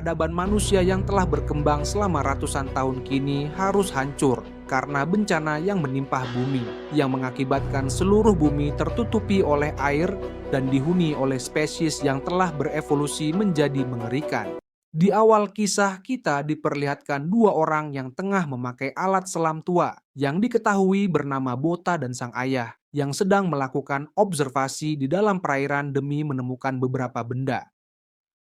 peradaban manusia yang telah berkembang selama ratusan tahun kini harus hancur karena bencana yang menimpa bumi, yang mengakibatkan seluruh bumi tertutupi oleh air dan dihuni oleh spesies yang telah berevolusi menjadi mengerikan. Di awal kisah kita diperlihatkan dua orang yang tengah memakai alat selam tua yang diketahui bernama Bota dan sang ayah yang sedang melakukan observasi di dalam perairan demi menemukan beberapa benda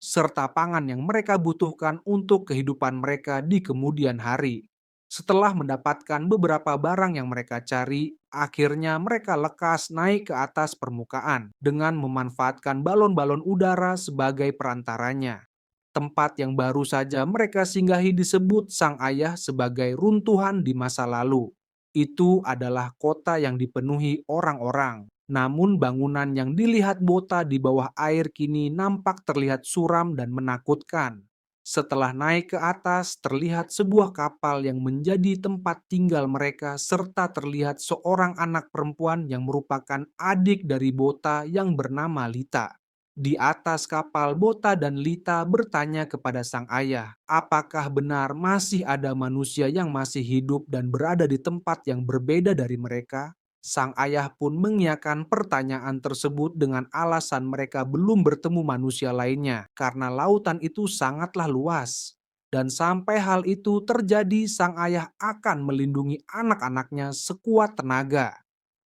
serta pangan yang mereka butuhkan untuk kehidupan mereka di kemudian hari. Setelah mendapatkan beberapa barang yang mereka cari, akhirnya mereka lekas naik ke atas permukaan dengan memanfaatkan balon-balon udara sebagai perantaranya. Tempat yang baru saja mereka singgahi disebut sang ayah sebagai runtuhan di masa lalu. Itu adalah kota yang dipenuhi orang-orang. Namun bangunan yang dilihat Bota di bawah air kini nampak terlihat suram dan menakutkan. Setelah naik ke atas, terlihat sebuah kapal yang menjadi tempat tinggal mereka serta terlihat seorang anak perempuan yang merupakan adik dari Bota yang bernama Lita. Di atas kapal, Bota dan Lita bertanya kepada sang ayah, apakah benar masih ada manusia yang masih hidup dan berada di tempat yang berbeda dari mereka? Sang ayah pun mengiyakan pertanyaan tersebut dengan alasan mereka belum bertemu manusia lainnya karena lautan itu sangatlah luas. Dan sampai hal itu terjadi, sang ayah akan melindungi anak-anaknya sekuat tenaga.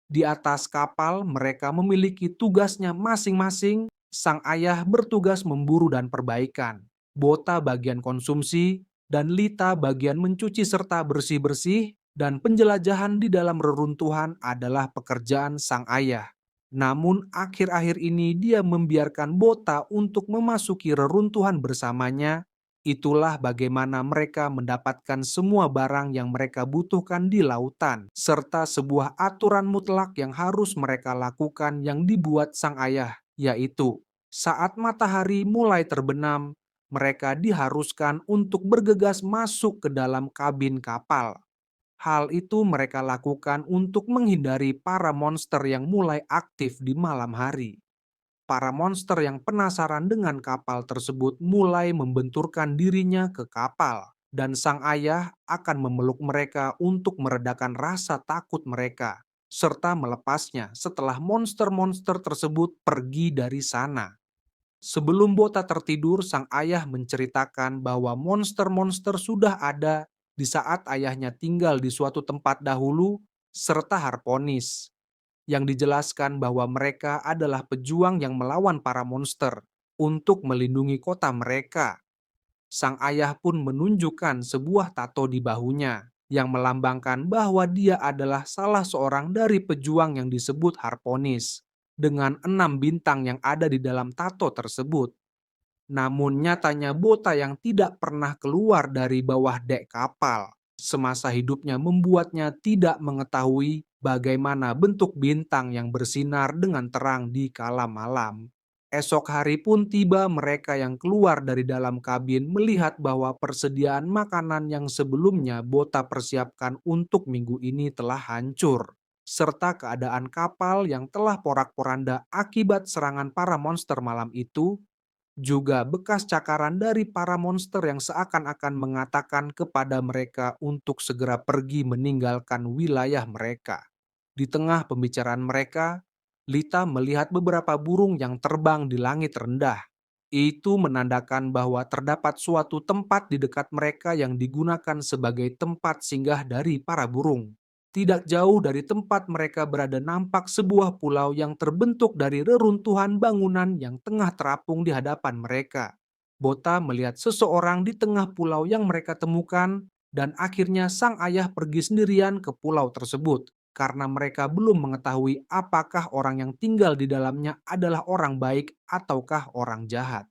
Di atas kapal, mereka memiliki tugasnya masing-masing. Sang ayah bertugas memburu dan perbaikan, Bota bagian konsumsi, dan Lita bagian mencuci serta bersih-bersih, dan penjelajahan di dalam reruntuhan adalah pekerjaan sang ayah. Namun akhir-akhir ini dia membiarkan Bota untuk memasuki reruntuhan bersamanya. Itulah bagaimana mereka mendapatkan semua barang yang mereka butuhkan di lautan, serta sebuah aturan mutlak yang harus mereka lakukan yang dibuat sang ayah, yaitu saat matahari mulai terbenam, mereka diharuskan untuk bergegas masuk ke dalam kabin kapal. Hal itu mereka lakukan untuk menghindari para monster yang mulai aktif di malam hari. Para monster yang penasaran dengan kapal tersebut mulai membenturkan dirinya ke kapal, dan sang ayah akan memeluk mereka untuk meredakan rasa takut mereka, serta melepasnya setelah monster-monster tersebut pergi dari sana. Sebelum Bota tertidur, sang ayah menceritakan bahwa monster-monster sudah ada di saat ayahnya tinggal di suatu tempat dahulu, serta Harponis yang dijelaskan bahwa mereka adalah pejuang yang melawan para monster untuk melindungi kota mereka. Sang ayah pun menunjukkan sebuah tato di bahunya yang melambangkan bahwa dia adalah salah seorang dari pejuang yang disebut Harponis dengan 6 bintang yang ada di dalam tato tersebut. Namun nyatanya Bota yang tidak pernah keluar dari bawah dek kapal semasa hidupnya membuatnya tidak mengetahui bagaimana bentuk bintang yang bersinar dengan terang di kala malam. Esok hari pun tiba, mereka yang keluar dari dalam kabin melihat bahwa persediaan makanan yang sebelumnya Bota persiapkan untuk minggu ini telah hancur, serta keadaan kapal yang telah porak-poranda akibat serangan para monster malam itu, juga bekas cakaran dari para monster yang seakan-akan mengatakan kepada mereka untuk segera pergi meninggalkan wilayah mereka. Di tengah pembicaraan mereka, Lita melihat beberapa burung yang terbang di langit rendah. Itu menandakan bahwa terdapat suatu tempat di dekat mereka yang digunakan sebagai tempat singgah dari para burung. Tidak jauh dari tempat mereka berada nampak sebuah pulau yang terbentuk dari reruntuhan bangunan yang tengah terapung di hadapan mereka. Bota melihat seseorang di tengah pulau yang mereka temukan, dan akhirnya sang ayah pergi sendirian ke pulau tersebut karena mereka belum mengetahui apakah orang yang tinggal di dalamnya adalah orang baik ataukah orang jahat.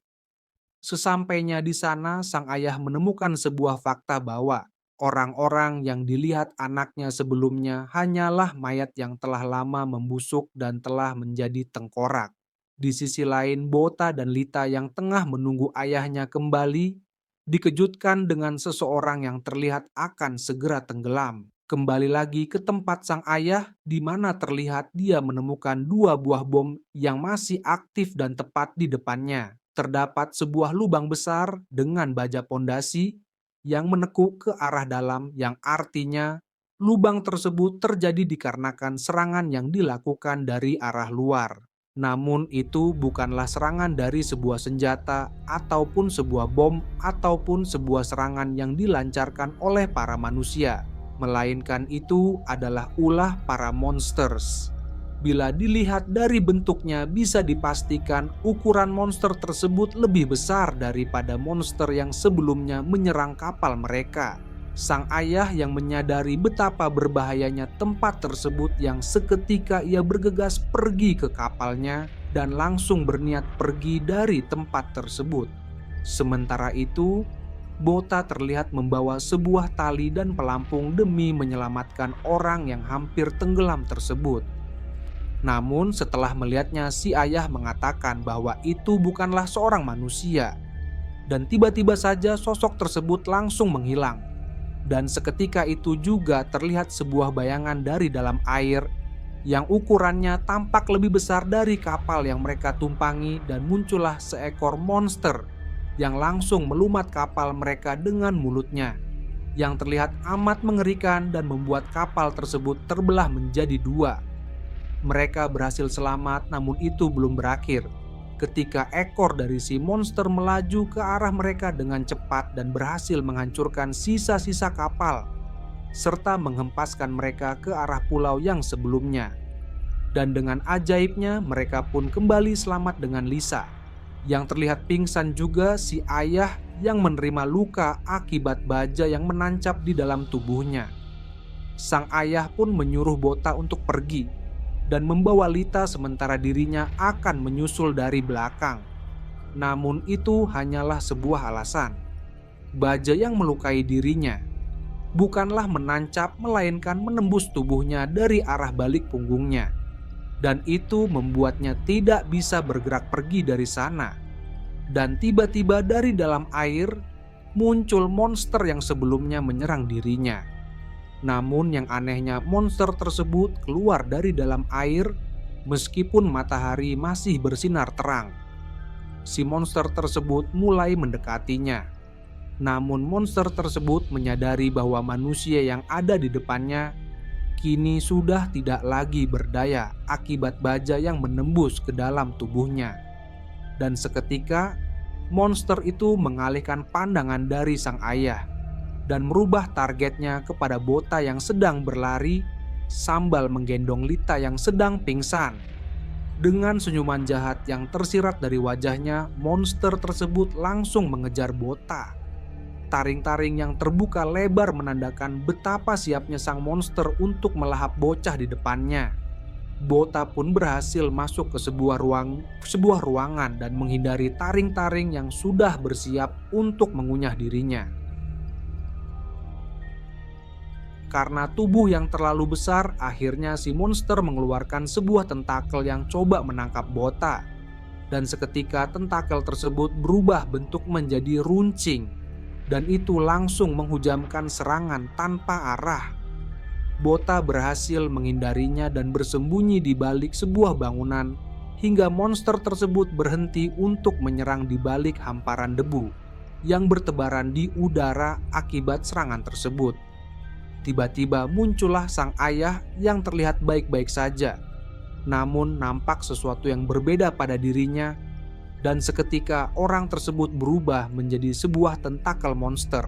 Sesampainya di sana, sang ayah menemukan sebuah fakta bahwa orang-orang yang dilihat anaknya sebelumnya hanyalah mayat yang telah lama membusuk dan telah menjadi tengkorak. Di sisi lain, Bota dan Lita yang tengah menunggu ayahnya kembali dikejutkan dengan seseorang yang terlihat akan segera tenggelam. Kembali lagi ke tempat sang ayah, di mana terlihat dia menemukan 2 buah bom yang masih aktif dan tepat di depannya. terdapat sebuah lubang besar dengan baja pondasi yang menekuk ke arah dalam, yang artinya lubang tersebut terjadi dikarenakan serangan yang dilakukan dari arah luar. Namun itu bukanlah serangan dari sebuah senjata ataupun sebuah bom ataupun sebuah serangan yang dilancarkan oleh para manusia, melainkan itu adalah ulah para monsters. Bila dilihat dari bentuknya, bisa dipastikan ukuran monster tersebut lebih besar daripada monster yang sebelumnya menyerang kapal mereka. Sang ayah yang menyadari betapa berbahayanya tempat tersebut, yang seketika ia bergegas pergi ke kapalnya dan langsung berniat pergi dari tempat tersebut. Sementara itu, Bota terlihat membawa sebuah tali dan pelampung demi menyelamatkan orang yang hampir tenggelam tersebut. Namun setelah melihatnya, si ayah mengatakan bahwa itu bukanlah seorang manusia. Dan tiba-tiba saja sosok tersebut langsung menghilang. Dan seketika itu juga terlihat sebuah bayangan dari dalam air yang ukurannya tampak lebih besar dari kapal yang mereka tumpangi, dan muncullah seekor monster yang langsung melumat kapal mereka dengan mulutnya, yang terlihat amat mengerikan dan membuat kapal tersebut terbelah menjadi dua. Mereka berhasil selamat, namun itu belum berakhir ketika ekor dari si monster melaju ke arah mereka dengan cepat dan berhasil menghancurkan sisa-sisa kapal serta menghempaskan mereka ke arah pulau yang sebelumnya. Dan dengan ajaibnya mereka pun kembali selamat dengan Lisa. Yang terlihat pingsan juga si ayah yang menerima luka akibat baja yang menancap di dalam tubuhnya. Sang ayah pun menyuruh Bota untuk pergi dan membawa Lita, sementara dirinya akan menyusul dari belakang. Namun itu hanyalah sebuah alasan. Baja yang melukai dirinya bukanlah menancap, melainkan menembus tubuhnya dari arah balik punggungnya. Dan itu membuatnya tidak bisa bergerak pergi dari sana. Dan tiba-tiba dari dalam air muncul monster yang sebelumnya menyerang dirinya. Namun yang anehnya, monster tersebut keluar dari dalam air meskipun matahari masih bersinar terang. Si monster tersebut mulai mendekatinya. Namun monster tersebut menyadari bahwa manusia yang ada di depannya kini sudah tidak lagi berdaya akibat baja yang menembus ke dalam tubuhnya. Dan seketika monster itu mengalihkan pandangan dari sang ayah dan merubah targetnya kepada Bota yang sedang berlari sambil menggendong Lita yang sedang pingsan. Dengan senyuman jahat yang tersirat dari wajahnya, monster tersebut langsung mengejar Bota. Taring-taring yang terbuka lebar menandakan betapa siapnya sang monster untuk melahap bocah di depannya. Bota pun berhasil masuk ke sebuah ruangan dan menghindari taring-taring yang sudah bersiap untuk mengunyah dirinya. Karena tubuh yang terlalu besar, akhirnya si monster mengeluarkan sebuah tentakel yang coba menangkap Bota. Dan seketika tentakel tersebut berubah bentuk menjadi runcing, dan itu langsung menghujamkan serangan tanpa arah. Bota berhasil menghindarinya dan bersembunyi di balik sebuah bangunan hingga monster tersebut berhenti untuk menyerang di balik hamparan debu yang bertebaran di udara akibat serangan tersebut. Tiba-tiba muncullah sang ayah yang terlihat baik-baik saja, namun nampak sesuatu yang berbeda pada dirinya, dan seketika orang tersebut berubah menjadi sebuah tentakel monster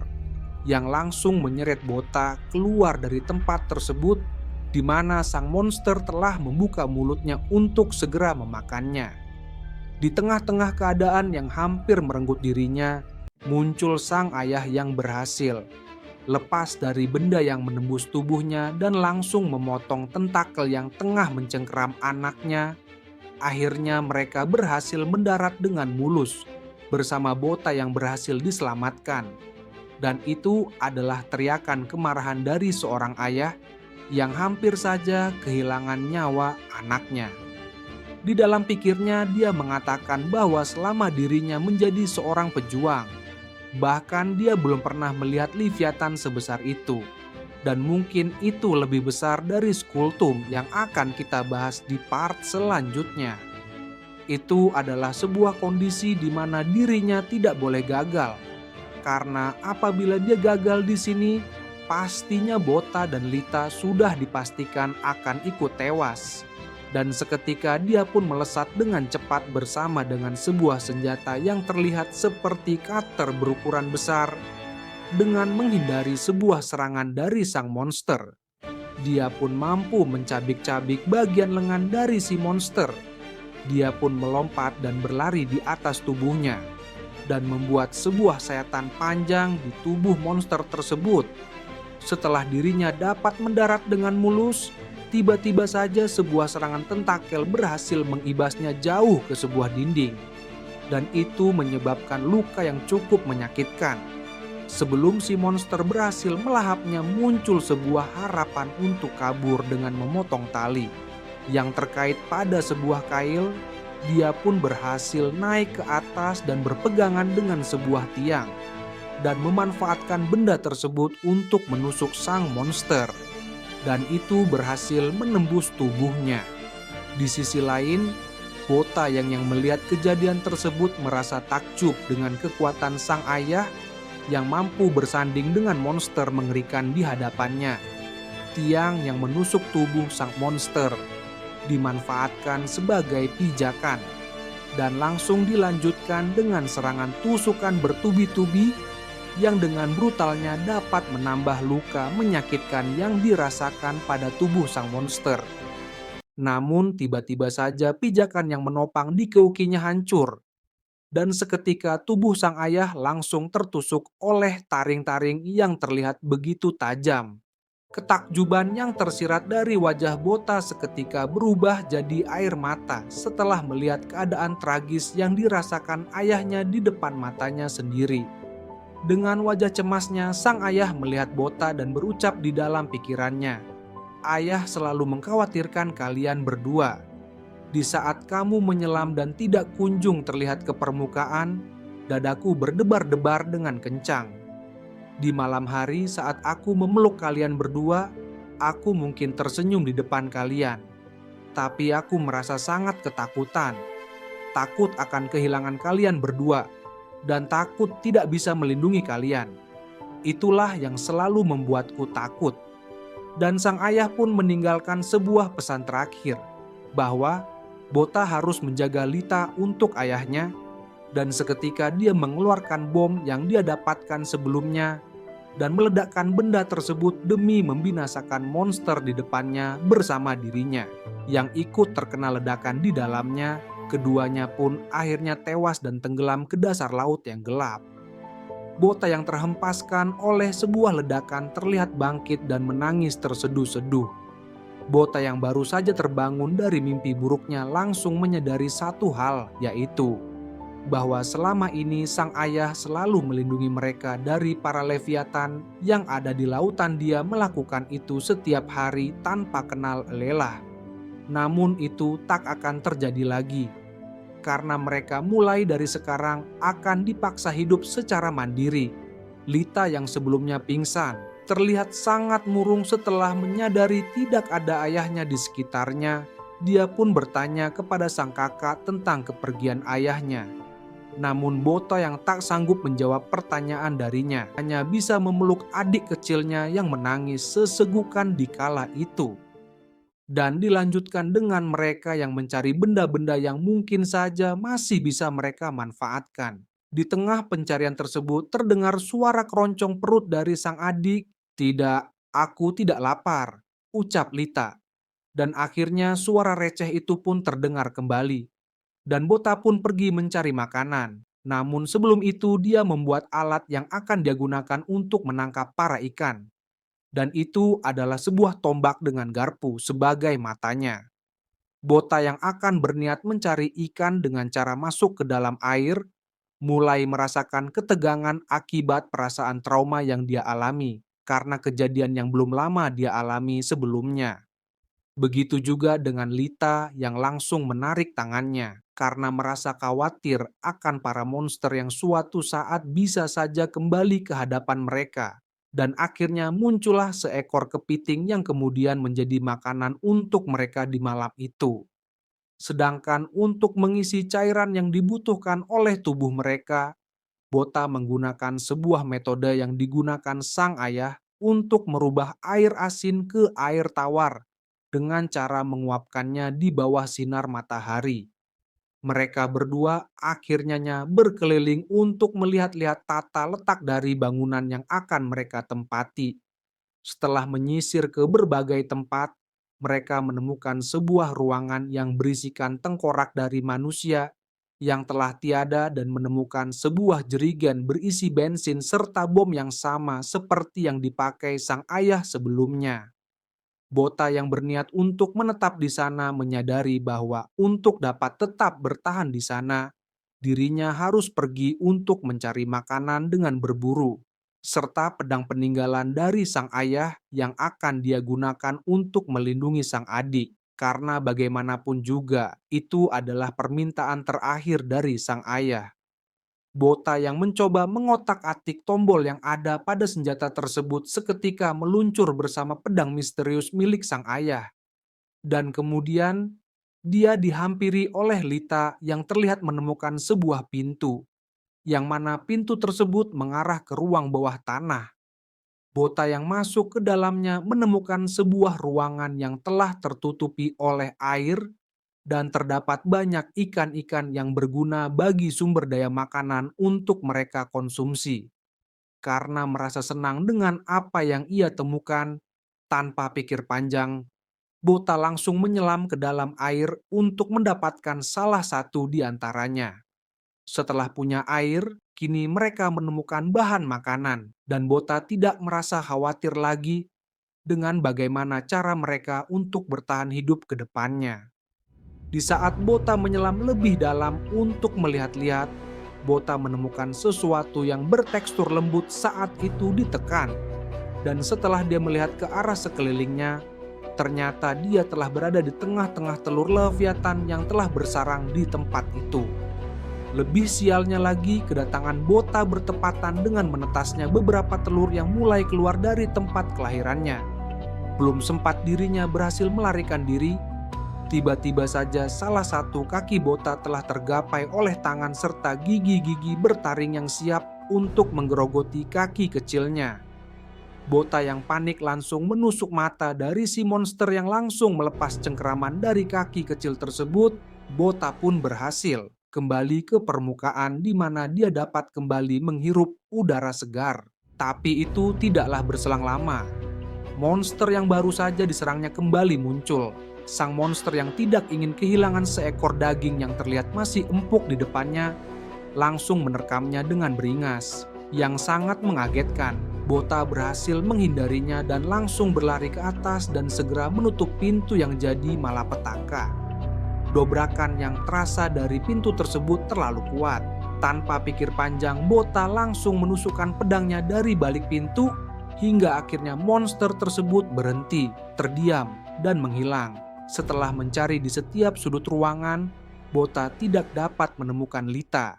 yang langsung menyeret Bota keluar dari tempat tersebut, di mana sang monster telah membuka mulutnya untuk segera memakannya. Di tengah-tengah keadaan yang hampir merenggut dirinya, muncul sang ayah yang berhasil lepas dari benda yang menembus tubuhnya dan langsung memotong tentakel yang tengah mencengkeram anaknya. Akhirnya mereka berhasil mendarat dengan mulus bersama Bota yang berhasil diselamatkan. Dan itu adalah teriakan kemarahan dari seorang ayah yang hampir saja kehilangan nyawa anaknya. Di dalam pikirnya dia mengatakan bahwa selama dirinya menjadi seorang pejuang, bahkan dia belum pernah melihat Leviathan sebesar itu. Dan mungkin itu lebih besar dari Skultum yang akan kita bahas di part selanjutnya. Itu adalah sebuah kondisi di mana dirinya tidak boleh gagal. Karena apabila dia gagal di sini, pastinya Bota dan Lita sudah dipastikan akan ikut tewas. Dan seketika dia pun melesat dengan cepat bersama dengan sebuah senjata yang terlihat seperti cutter berukuran besar dengan menghindari sebuah serangan dari sang monster. Dia pun mampu mencabik-cabik bagian lengan dari si monster. Dia pun melompat dan berlari di atas tubuhnya dan membuat sebuah sayatan panjang di tubuh monster tersebut. Setelah dirinya dapat mendarat dengan mulus, tiba-tiba saja sebuah serangan tentakel berhasil mengibasnya jauh ke sebuah dinding. Dan itu menyebabkan luka yang cukup menyakitkan. Sebelum si monster berhasil melahapnya, muncul sebuah harapan untuk kabur dengan memotong tali yang terkait pada sebuah kail. Dia pun berhasil naik ke atas dan berpegangan dengan sebuah tiang dan memanfaatkan benda tersebut untuk menusuk sang monster, dan itu berhasil menembus tubuhnya. Di sisi lain, Bota yang melihat kejadian tersebut merasa takjub dengan kekuatan sang ayah yang mampu bersanding dengan monster mengerikan di hadapannya. Tiang yang menusuk tubuh sang monster dimanfaatkan sebagai pijakan dan langsung dilanjutkan dengan serangan tusukan bertubi-tubi yang dengan brutalnya dapat menambah luka menyakitkan yang dirasakan pada tubuh sang monster. Namun tiba-tiba saja pijakan yang menopang di keukinya hancur dan seketika tubuh sang ayah langsung tertusuk oleh taring-taring yang terlihat begitu tajam. Ketakjuban yang tersirat dari wajah Bota seketika berubah jadi air mata setelah melihat keadaan tragis yang dirasakan ayahnya di depan matanya sendiri. Dengan wajah cemasnya, sang ayah melihat Bota dan berucap di dalam pikirannya, "Ayah selalu mengkhawatirkan kalian berdua. Di saat kamu menyelam dan tidak kunjung terlihat ke permukaan, dadaku berdebar-debar dengan kencang. Di malam hari saat aku memeluk kalian berdua, aku mungkin tersenyum di depan kalian. Tapi aku merasa sangat ketakutan. Takut akan kehilangan kalian berdua dan takut tidak bisa melindungi kalian. Itulah yang selalu membuatku takut." Dan sang ayah pun meninggalkan sebuah pesan terakhir bahwa Bota harus menjaga Lita untuk ayahnya, dan seketika dia mengeluarkan bom yang dia dapatkan sebelumnya dan meledakkan benda tersebut demi membinasakan monster di depannya bersama dirinya yang ikut terkena ledakan di dalamnya. Keduanya pun akhirnya tewas dan tenggelam ke dasar laut yang gelap. Bota yang terhempaskan oleh sebuah ledakan terlihat bangkit dan menangis terseduh-seduh. Bota yang baru saja terbangun dari mimpi buruknya langsung menyadari satu hal, yaitu bahwa selama ini sang ayah selalu melindungi mereka dari para leviatan yang ada di lautan. Dia melakukan itu setiap hari tanpa kenal lelah. Namun itu tak akan terjadi lagi, karena mereka mulai dari sekarang akan dipaksa hidup secara mandiri. Lita yang sebelumnya pingsan terlihat sangat murung setelah menyadari tidak ada ayahnya di sekitarnya. Dia pun bertanya kepada sang kakak tentang kepergian ayahnya. Namun Bota yang tak sanggup menjawab pertanyaan darinya hanya bisa memeluk adik kecilnya yang menangis sesegukan di kala itu. Dan dilanjutkan dengan mereka yang mencari benda-benda yang mungkin saja masih bisa mereka manfaatkan. Di tengah pencarian tersebut terdengar suara keroncong perut dari sang adik. "Tidak, aku tidak lapar," ucap Lita. Dan akhirnya suara receh itu pun terdengar kembali. Dan Bota pun pergi mencari makanan. Namun sebelum itu dia membuat alat yang akan dia gunakan untuk menangkap para ikan. Dan itu adalah sebuah tombak dengan garpu sebagai matanya. Bota yang akan berniat mencari ikan dengan cara masuk ke dalam air, mulai merasakan ketegangan akibat perasaan trauma yang dia alami karena kejadian yang belum lama dia alami sebelumnya. Begitu juga dengan Lita yang langsung menarik tangannya karena merasa khawatir akan para monster yang suatu saat bisa saja kembali ke hadapan mereka. Dan akhirnya muncullah seekor kepiting yang kemudian menjadi makanan untuk mereka di malam itu. Sedangkan untuk mengisi cairan yang dibutuhkan oleh tubuh mereka, Bota menggunakan sebuah metode yang digunakan sang ayah untuk merubah air asin ke air tawar dengan cara menguapkannya di bawah sinar matahari. Mereka berdua akhirnya berkeliling untuk melihat-lihat tata letak dari bangunan yang akan mereka tempati. Setelah menyisir ke berbagai tempat, mereka menemukan sebuah ruangan yang berisikan tengkorak dari manusia yang telah tiada dan menemukan sebuah jerigen berisi bensin serta bom yang sama seperti yang dipakai sang ayah sebelumnya. Bota yang berniat untuk menetap di sana menyadari bahwa untuk dapat tetap bertahan di sana, dirinya harus pergi untuk mencari makanan dengan berburu, serta pedang peninggalan dari sang ayah yang akan dia gunakan untuk melindungi sang adik. Karena bagaimanapun juga, itu adalah permintaan terakhir dari sang ayah. Bota yang mencoba mengotak-atik tombol yang ada pada senjata tersebut seketika meluncur bersama pedang misterius milik sang ayah. Dan kemudian, dia dihampiri oleh Lita yang terlihat menemukan sebuah pintu, yang mana pintu tersebut mengarah ke ruang bawah tanah. Bota yang masuk ke dalamnya menemukan sebuah ruangan yang telah tertutupi oleh air dan terdapat banyak ikan-ikan yang berguna bagi sumber daya makanan untuk mereka konsumsi. Karena merasa senang dengan apa yang ia temukan, tanpa pikir panjang, Bota langsung menyelam ke dalam air untuk mendapatkan salah satu di antaranya. Setelah punya air, kini mereka menemukan bahan makanan, dan Bota tidak merasa khawatir lagi dengan bagaimana cara mereka untuk bertahan hidup ke depannya. Di saat Bota menyelam lebih dalam untuk melihat-lihat, Bota menemukan sesuatu yang bertekstur lembut saat itu ditekan. Dan setelah dia melihat ke arah sekelilingnya, ternyata dia telah berada di tengah-tengah telur Leviathan yang telah bersarang di tempat itu. Lebih sialnya lagi, kedatangan Bota bertepatan dengan menetasnya beberapa telur yang mulai keluar dari tempat kelahirannya. Belum sempat dirinya berhasil melarikan diri, tiba-tiba saja salah satu kaki Bota telah tergapai oleh tangan serta gigi-gigi bertaring yang siap untuk menggerogoti kaki kecilnya. Bota yang panik langsung menusuk mata dari si monster yang langsung melepas cengkeraman dari kaki kecil tersebut. Bota pun berhasil kembali ke permukaan di mana dia dapat kembali menghirup udara segar. Tapi itu tidaklah berselang lama. Monster yang baru saja diserangnya kembali muncul. Sang monster yang tidak ingin kehilangan seekor daging yang terlihat masih empuk di depannya langsung menerkamnya dengan beringas. Yang sangat mengagetkan, Bota berhasil menghindarinya dan langsung berlari ke atas dan segera menutup pintu yang jadi malapetaka. Dobrakan yang terasa dari pintu tersebut terlalu kuat. Tanpa pikir panjang, Bota langsung menusukkan pedangnya dari balik pintu hingga akhirnya monster tersebut berhenti, terdiam, dan menghilang. Setelah mencari di setiap sudut ruangan, Bota tidak dapat menemukan Lita.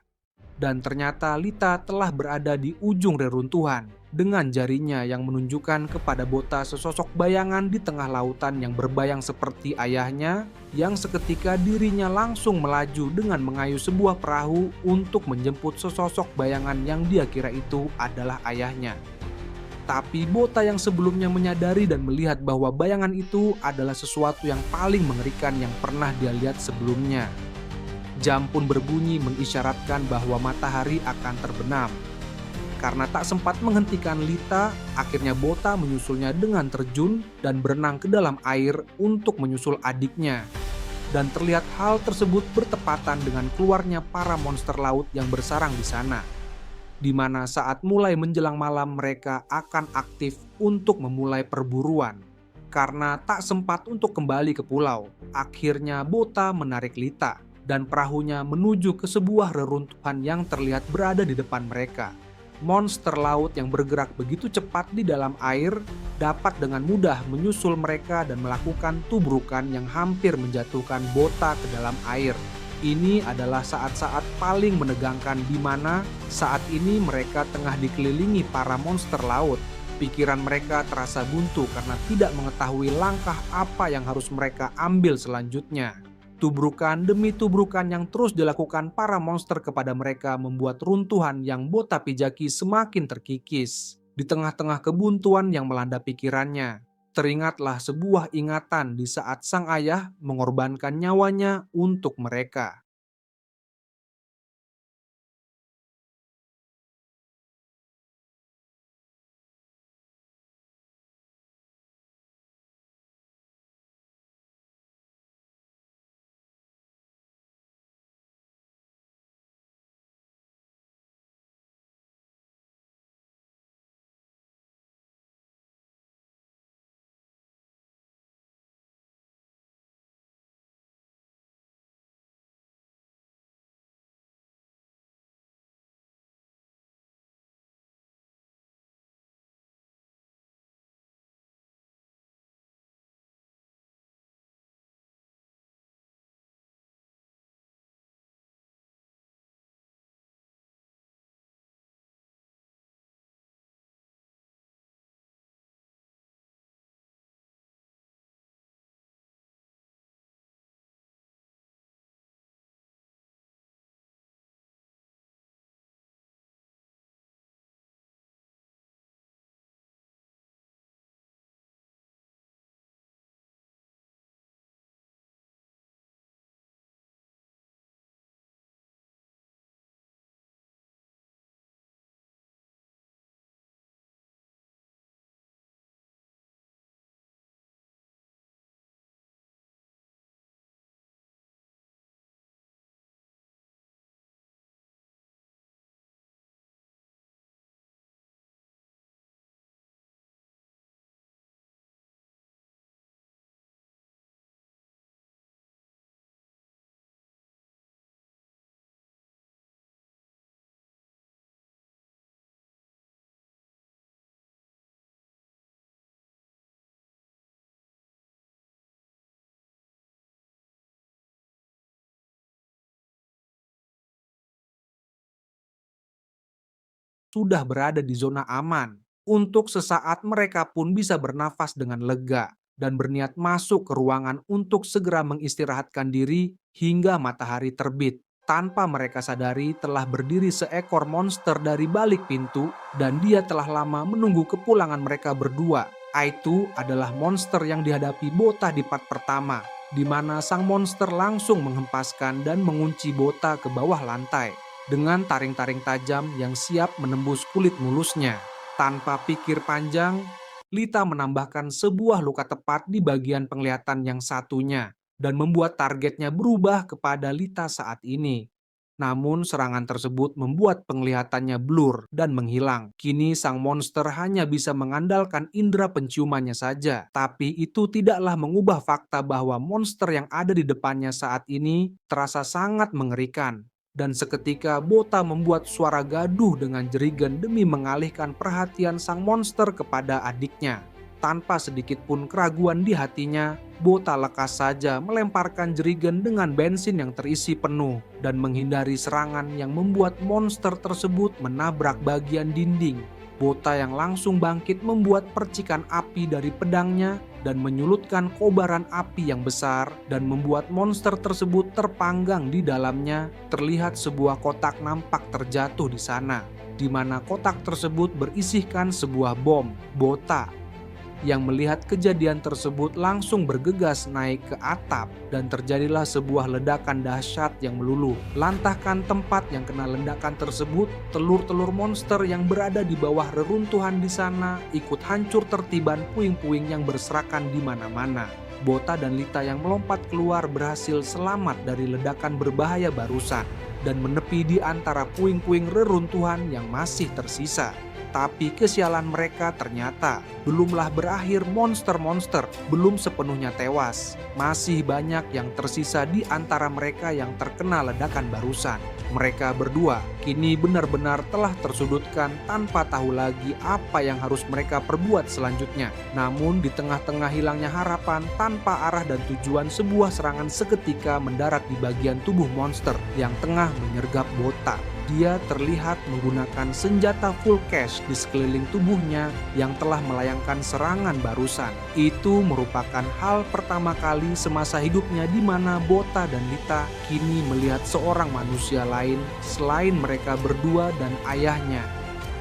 Dan ternyata Lita telah berada di ujung reruntuhan dengan jarinya yang menunjukkan kepada Bota sesosok bayangan di tengah lautan yang berbayang seperti ayahnya, yang seketika dirinya langsung melaju dengan mengayu sebuah perahu untuk menjemput sesosok bayangan yang dia kira itu adalah ayahnya. Tapi Bota yang sebelumnya menyadari dan melihat bahwa bayangan itu adalah sesuatu yang paling mengerikan yang pernah dia lihat sebelumnya. Jam pun berbunyi mengisyaratkan bahwa matahari akan terbenam. Karena tak sempat menghentikan Lita, akhirnya Bota menyusulnya dengan terjun dan berenang ke dalam air untuk menyusul adiknya. Dan terlihat hal tersebut bertepatan dengan keluarnya para monster laut yang bersarang di sana. Di mana saat mulai menjelang malam mereka akan aktif untuk memulai perburuan. Karena tak sempat untuk kembali ke pulau, akhirnya Bota menarik Lita dan perahunya menuju ke sebuah reruntuhan yang terlihat berada di depan mereka. Monster laut yang bergerak begitu cepat di dalam air dapat dengan mudah menyusul mereka dan melakukan tubrukan yang hampir menjatuhkan Bota ke dalam air. Ini adalah saat-saat paling menegangkan di mana saat ini mereka tengah dikelilingi para monster laut. Pikiran mereka terasa buntu karena tidak mengetahui langkah apa yang harus mereka ambil selanjutnya. Tubrukan demi tubrukan yang terus dilakukan para monster kepada mereka membuat runtuhan yang Bota pijaki semakin terkikis. Di tengah-tengah kebuntuan yang melanda pikirannya, teringatlah sebuah ingatan di saat sang ayah mengorbankan nyawanya untuk mereka. Sudah berada di zona aman. Untuk sesaat mereka pun bisa bernafas dengan lega dan berniat masuk ke ruangan untuk segera mengistirahatkan diri hingga matahari terbit. Tanpa mereka sadari telah berdiri seekor monster dari balik pintu dan dia telah lama menunggu kepulangan mereka berdua. Aitu adalah monster yang dihadapi Bota di part pertama, di mana sang monster langsung menghempaskan dan mengunci Bota ke bawah lantai dengan taring-taring tajam yang siap menembus kulit mulusnya. Tanpa pikir panjang, Lita menambahkan sebuah luka tepat di bagian penglihatan yang satunya dan membuat targetnya berubah kepada Lita saat ini. Namun serangan tersebut membuat penglihatannya blur dan menghilang. Kini sang monster hanya bisa mengandalkan indera penciumannya saja. Tapi itu tidaklah mengubah fakta bahwa monster yang ada di depannya saat ini terasa sangat mengerikan. Dan seketika Bota membuat suara gaduh dengan jerigen demi mengalihkan perhatian sang monster kepada adiknya. Tanpa sedikit pun keraguan di hatinya, Bota lekas saja melemparkan jerigen dengan bensin yang terisi penuh dan menghindari serangan yang membuat monster tersebut menabrak bagian dinding. Bota yang langsung bangkit membuat percikan api dari pedangnya dan menyulutkan kobaran api yang besar dan membuat monster tersebut terpanggang di dalamnya. Terlihat sebuah kotak nampak terjatuh di sana, di mana kotak tersebut berisikan sebuah bom. Bota yang melihat kejadian tersebut langsung bergegas naik ke atap dan terjadilah sebuah ledakan dahsyat yang meluluh lantahkan tempat yang kena ledakan tersebut. Telur-telur monster yang berada di bawah reruntuhan di sana ikut hancur tertiban puing-puing yang berserakan di mana-mana. Bota dan Lita yang melompat keluar berhasil selamat dari ledakan berbahaya barusan dan menepi di antara puing-puing reruntuhan yang masih tersisa. Tapi kesialan mereka ternyata belumlah berakhir. Monster-monster belum sepenuhnya tewas. Masih banyak yang tersisa di antara mereka yang terkena ledakan barusan. Mereka berdua kini benar-benar telah tersudutkan tanpa tahu lagi apa yang harus mereka perbuat selanjutnya. Namun di tengah-tengah hilangnya harapan, tanpa arah dan tujuan, sebuah serangan seketika mendarat di bagian tubuh monster yang tengah menyergap Bota. Dia terlihat menggunakan senjata full cash di sekeliling tubuhnya yang telah melayangkan serangan barusan. Itu merupakan hal pertama kali semasa hidupnya di mana Bota dan Lita kini melihat seorang manusia lain selain mereka berdua dan ayahnya.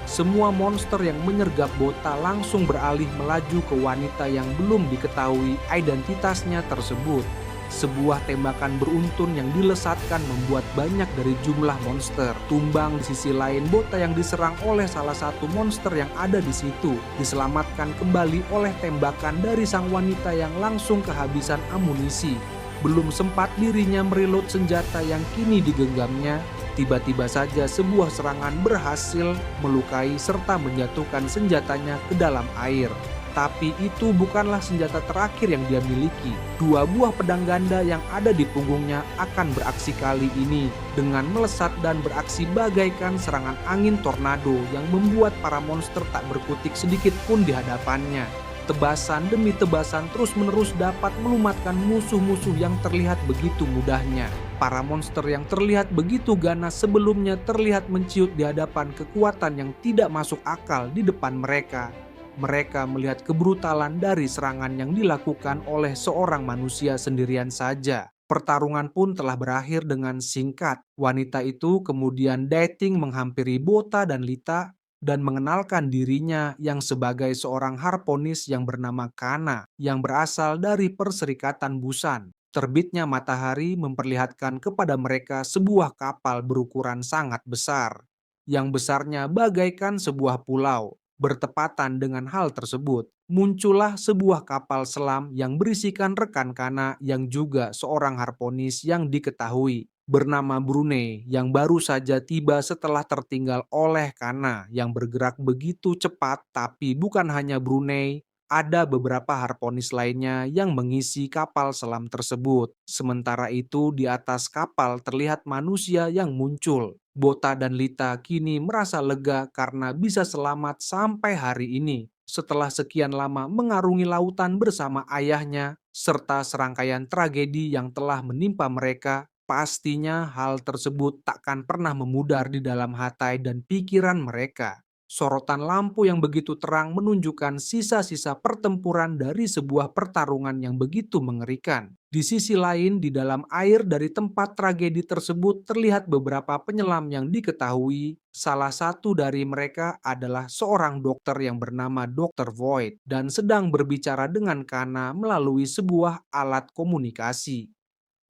Semua monster yang menyergap Bota langsung beralih melaju ke wanita yang belum diketahui identitasnya tersebut. Sebuah tembakan beruntun yang dilesatkan membuat banyak dari jumlah monster tumbang. Di sisi lain, Bota yang diserang oleh salah satu monster yang ada di situ diselamatkan kembali oleh tembakan dari sang wanita yang langsung kehabisan amunisi. Belum sempat dirinya mereload senjata yang kini digenggamnya, tiba-tiba saja sebuah serangan berhasil melukai serta menjatuhkan senjatanya ke dalam air. Tapi itu bukanlah senjata terakhir yang dia miliki. 2 buah pedang ganda yang ada di punggungnya akan beraksi kali ini dengan melesat dan beraksi bagaikan serangan angin tornado yang membuat para monster tak berkutik sedikit pun di hadapannya. Tebasan demi tebasan terus-menerus dapat melumatkan musuh-musuh yang terlihat begitu mudahnya. Para monster yang terlihat begitu ganas sebelumnya terlihat menciut di hadapan kekuatan yang tidak masuk akal di depan mereka. Mereka melihat kebrutalan dari serangan yang dilakukan oleh seorang manusia sendirian saja. Pertarungan pun telah berakhir dengan singkat. Wanita itu kemudian dating menghampiri Bota dan Lita dan mengenalkan dirinya yang sebagai seorang harponis yang bernama Kana yang berasal dari Perserikatan Busan. Terbitnya matahari memperlihatkan kepada mereka sebuah kapal berukuran sangat besar, yang besarnya bagaikan sebuah pulau. Bertepatan dengan hal tersebut, muncullah sebuah kapal selam yang berisikan rekan Kana yang juga seorang harponis yang diketahui bernama Brunei yang baru saja tiba setelah tertinggal oleh Kana yang bergerak begitu cepat. Tapi bukan hanya Brunei, ada beberapa harponis lainnya yang mengisi kapal selam tersebut. Sementara itu di atas kapal terlihat manusia yang muncul. Bota dan Lita kini merasa lega karena bisa selamat sampai hari ini setelah sekian lama mengarungi lautan bersama ayahnya serta serangkaian tragedi yang telah menimpa mereka. Pastinya hal tersebut takkan pernah memudar di dalam hati dan pikiran mereka. Sorotan lampu yang begitu terang menunjukkan sisa-sisa pertempuran dari sebuah pertarungan yang begitu mengerikan. Di sisi lain, di dalam air dari tempat tragedi tersebut terlihat beberapa penyelam yang diketahui. Salah satu dari mereka adalah seorang dokter yang bernama Dr. Void dan sedang berbicara dengan Kana melalui sebuah alat komunikasi.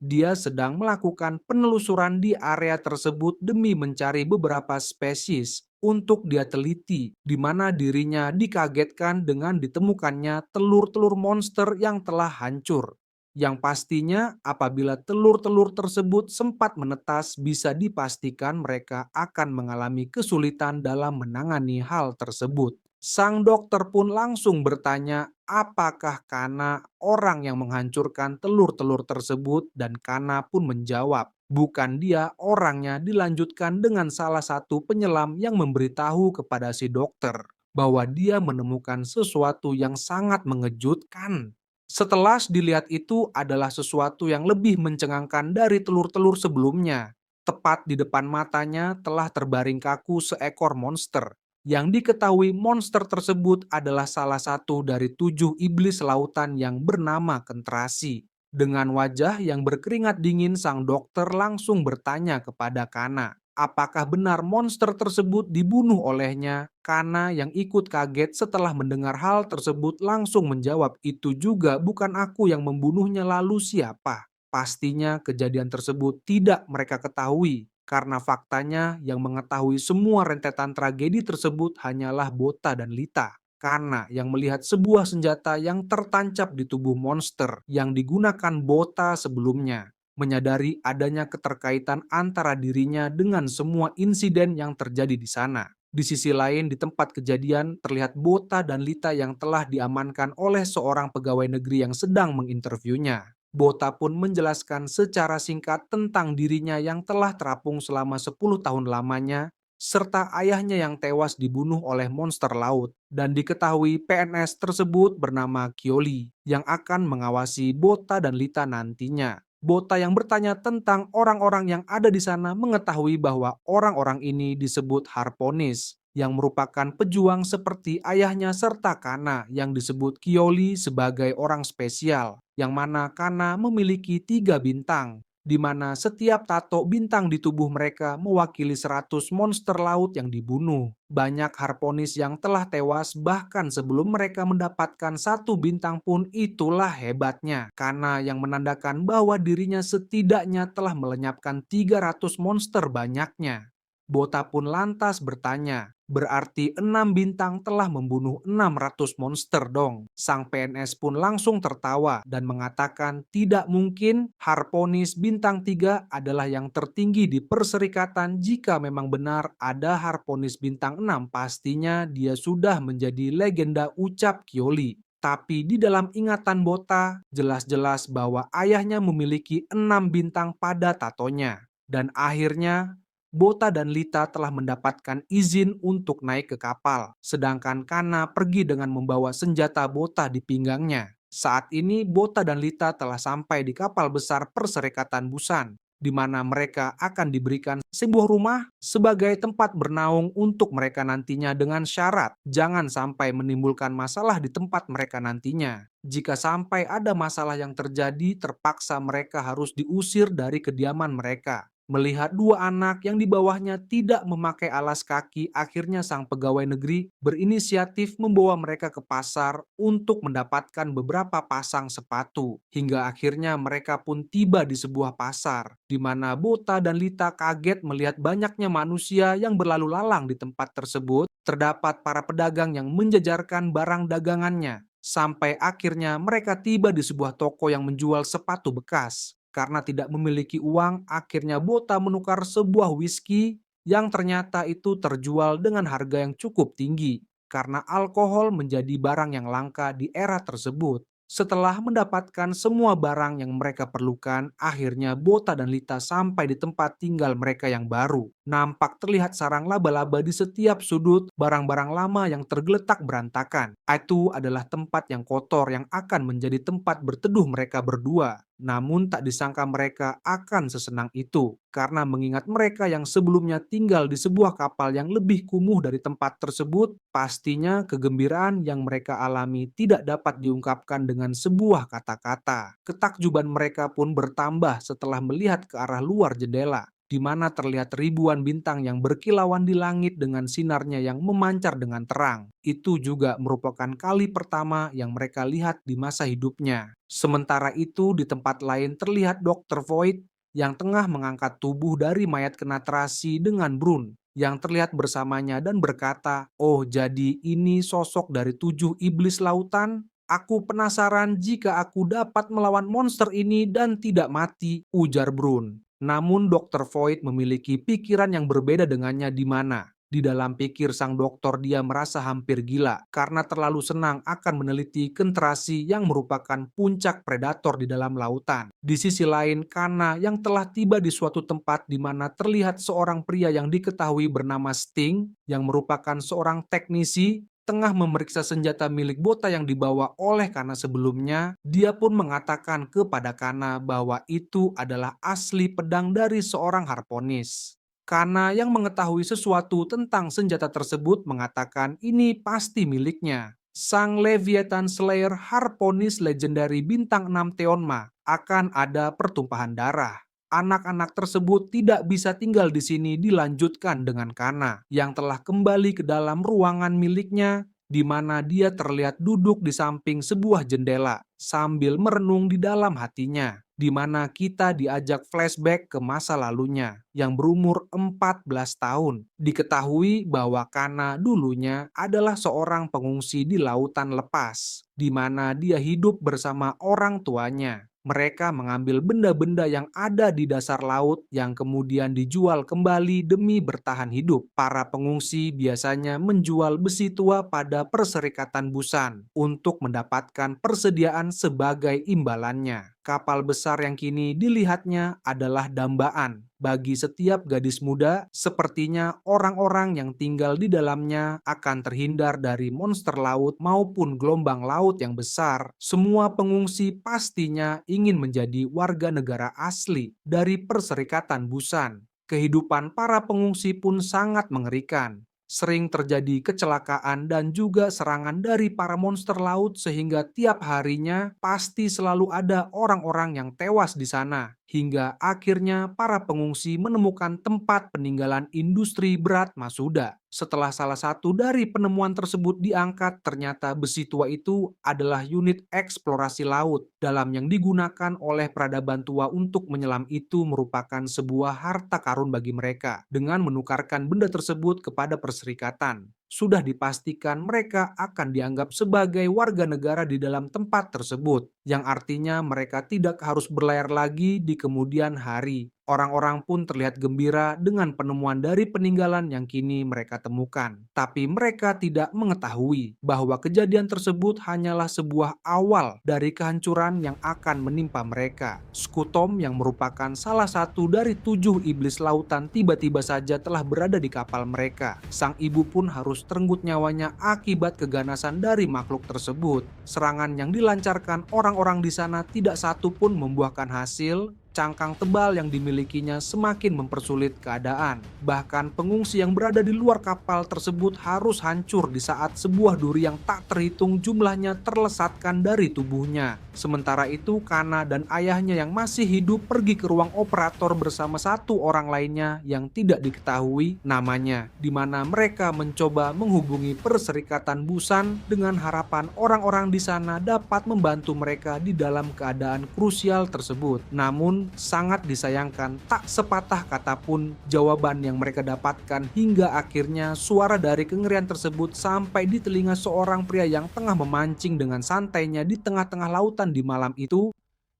Dia sedang melakukan penelusuran di area tersebut demi mencari beberapa spesies untuk dia teliti, di mana dirinya dikagetkan dengan ditemukannya telur-telur monster yang telah hancur. Yang pastinya apabila telur-telur tersebut sempat menetas, bisa dipastikan mereka akan mengalami kesulitan dalam menangani hal tersebut. Sang dokter pun langsung bertanya apakah Kana orang yang menghancurkan telur-telur tersebut, dan Kana pun menjawab bukan dia orangnya. Dilanjutkan dengan salah satu penyelam yang memberitahu kepada si dokter bahwa dia menemukan sesuatu yang sangat mengejutkan. Setelah dilihat itu adalah sesuatu yang lebih mencengangkan dari telur-telur sebelumnya. Tepat di depan matanya telah terbaring kaku seekor monster. Yang diketahui monster tersebut adalah salah satu dari 7 iblis lautan yang bernama Kentrasi. Dengan wajah yang berkeringat dingin, sang dokter langsung bertanya kepada Kana, apakah benar monster tersebut dibunuh olehnya? Kana yang ikut kaget setelah mendengar hal tersebut langsung menjawab, itu juga bukan aku yang membunuhnya, lalu siapa? Pastinya kejadian tersebut tidak mereka ketahui. Karena faktanya yang mengetahui semua rentetan tragedi tersebut hanyalah Bota dan Lita. Karena yang melihat sebuah senjata yang tertancap di tubuh monster yang digunakan Bota sebelumnya. Menyadari adanya keterkaitan antara dirinya dengan semua insiden yang terjadi di sana. Di sisi lain, di tempat kejadian terlihat Bota dan Lita yang telah diamankan oleh seorang pegawai negeri yang sedang menginterviunya. Bota pun menjelaskan secara singkat tentang dirinya yang telah terapung selama 10 tahun lamanya, serta ayahnya yang tewas dibunuh oleh monster laut, dan diketahui PNS tersebut bernama Kyoli, yang akan mengawasi Bota dan Lita nantinya. Bota yang bertanya tentang orang-orang yang ada di sana mengetahui bahwa orang-orang ini disebut Harponis, yang merupakan pejuang seperti ayahnya serta Kana yang disebut Kioli sebagai orang spesial, yang mana Kana memiliki 3 bintang, di mana setiap tato bintang di tubuh mereka mewakili 100 monster laut yang dibunuh. Banyak Harponis yang telah tewas bahkan sebelum mereka mendapatkan 1 bintang pun, itulah hebatnya. Karena yang menandakan bahwa dirinya setidaknya telah melenyapkan 300 monster banyaknya. Bota pun lantas bertanya, berarti 6 bintang telah membunuh 600 monster dong. Sang PNS pun langsung tertawa dan mengatakan tidak mungkin, Harponis bintang 3 adalah yang tertinggi di perserikatan. Jika memang benar ada Harponis bintang 6, pastinya dia sudah menjadi legenda, ucap Kioli. Tapi di dalam ingatan Bota, jelas-jelas bahwa ayahnya memiliki 6 bintang pada tatonya. Dan akhirnya Bota dan Lita telah mendapatkan izin untuk naik ke kapal, sedangkan Kana pergi dengan membawa senjata Bota di pinggangnya. Saat ini Bota dan Lita telah sampai di kapal besar Perserikatan Busan, di mana mereka akan diberikan sebuah rumah sebagai tempat bernaung untuk mereka nantinya, dengan syarat jangan sampai menimbulkan masalah di tempat mereka nantinya. Jika sampai ada masalah yang terjadi, terpaksa mereka harus diusir dari kediaman mereka. Melihat 2 anak yang di bawahnya tidak memakai alas kaki, akhirnya sang pegawai negeri berinisiatif membawa mereka ke pasar untuk mendapatkan beberapa pasang sepatu. Hingga akhirnya mereka pun tiba di sebuah pasar, di mana Bota dan Lita kaget melihat banyaknya manusia yang berlalu lalang di tempat tersebut. Terdapat para pedagang yang menjajarkan barang dagangannya. Sampai akhirnya mereka tiba di sebuah toko yang menjual sepatu bekas. Karena tidak memiliki uang, akhirnya Bota menukar sebuah whisky yang ternyata itu terjual dengan harga yang cukup tinggi, karena alkohol menjadi barang yang langka di era tersebut. Setelah mendapatkan semua barang yang mereka perlukan, akhirnya Bota dan Lita sampai di tempat tinggal mereka yang baru. Nampak terlihat sarang laba-laba di setiap sudut, barang-barang lama yang tergeletak berantakan. Itu adalah tempat yang kotor yang akan menjadi tempat berteduh mereka berdua. Namun tak disangka mereka akan sesenang itu, karena mengingat mereka yang sebelumnya tinggal di sebuah kapal yang lebih kumuh dari tempat tersebut, pastinya kegembiraan yang mereka alami tidak dapat diungkapkan dengan sebuah kata-kata. Ketakjuban mereka pun bertambah setelah melihat ke arah luar jendela, di mana terlihat ribuan bintang yang berkilauan di langit dengan sinarnya yang memancar dengan terang. Itu juga merupakan kali pertama yang mereka lihat di masa hidupnya. Sementara itu, di tempat lain terlihat Dr. Void yang tengah mengangkat tubuh dari mayat Kenatrasi dengan Brun, yang terlihat bersamanya dan berkata, "Oh, jadi ini sosok dari 7 iblis lautan? Aku penasaran jika aku dapat melawan monster ini dan tidak mati," ujar Brun. Namun Dr. Void memiliki pikiran yang berbeda dengannya, di mana di dalam pikir sang doktor dia merasa hampir gila karena terlalu senang akan meneliti Kentrasi yang merupakan puncak predator di dalam lautan. Di sisi lain, Kana yang telah tiba di suatu tempat di mana terlihat seorang pria yang diketahui bernama Sting, yang merupakan seorang teknisi, tengah memeriksa senjata milik Bota yang dibawa oleh Kana sebelumnya. Dia pun mengatakan kepada Kana bahwa itu adalah asli pedang dari seorang Harponis. Kana yang mengetahui sesuatu tentang senjata tersebut mengatakan ini pasti miliknya. Sang Leviathan Slayer Harponis legendary bintang 6 Teonma. Akan ada pertumpahan darah. Anak-anak tersebut tidak bisa tinggal di sini, dilanjutkan dengan Kana yang telah kembali ke dalam ruangan miliknya, di mana dia terlihat duduk di samping sebuah jendela sambil merenung di dalam hatinya, di mana kita diajak flashback ke masa lalunya yang berumur 14 tahun. Diketahui bahwa Kana dulunya adalah seorang pengungsi di lautan lepas, di mana dia hidup bersama orang tuanya. Mereka mengambil benda-benda yang ada di dasar laut yang kemudian dijual kembali demi bertahan hidup. Para pengungsi biasanya menjual besi tua pada Perserikatan Busan untuk mendapatkan persediaan sebagai imbalannya. Kapal besar yang kini dilihatnya adalah dambaan bagi setiap gadis muda, sepertinya orang-orang yang tinggal di dalamnya akan terhindar dari monster laut maupun gelombang laut yang besar. Semua pengungsi pastinya ingin menjadi warga negara asli dari Perserikatan Busan. Kehidupan para pengungsi pun sangat mengerikan. Sering terjadi kecelakaan dan juga serangan dari para monster laut sehingga tiap harinya pasti selalu ada orang-orang yang tewas di sana. Hingga akhirnya para pengungsi menemukan tempat peninggalan industri berat Masuda. Setelah salah satu dari penemuan tersebut diangkat, ternyata besi tua itu adalah unit eksplorasi laut. Dalam yang digunakan oleh peradaban tua untuk menyelam itu merupakan sebuah harta karun bagi mereka. Dengan menukarkan benda tersebut kepada perserikatan, sudah dipastikan mereka akan dianggap sebagai warga negara di dalam tempat tersebut, yang artinya mereka tidak harus berlayar lagi di kemudian hari. Orang-orang pun terlihat gembira dengan penemuan dari peninggalan yang kini mereka temukan. Tapi mereka tidak mengetahui bahwa kejadian tersebut hanyalah sebuah awal dari kehancuran yang akan menimpa mereka. Skutom yang merupakan salah satu dari 7 iblis lautan tiba-tiba saja telah berada di kapal mereka. Sang ibu pun harus terenggut nyawanya akibat keganasan dari makhluk tersebut. Serangan yang dilancarkan orang-orang di sana tidak satu pun membuahkan hasil. Cangkang tebal yang dimilikinya semakin mempersulit keadaan. Bahkan pengungsi yang berada di luar kapal tersebut harus hancur di saat sebuah duri yang tak terhitung jumlahnya terlesatkan dari tubuhnya. Sementara itu, Kana dan ayahnya yang masih hidup pergi ke ruang operator bersama satu orang lainnya yang tidak diketahui namanya, di mana mereka mencoba menghubungi Perserikatan Busan dengan harapan orang-orang di sana dapat membantu mereka di dalam keadaan krusial tersebut. Namun sangat disayangkan, tak sepatah kata pun jawaban yang mereka dapatkan hingga akhirnya suara dari kengerian tersebut sampai di telinga seorang pria yang tengah memancing dengan santainya di tengah-tengah lautan di malam itu.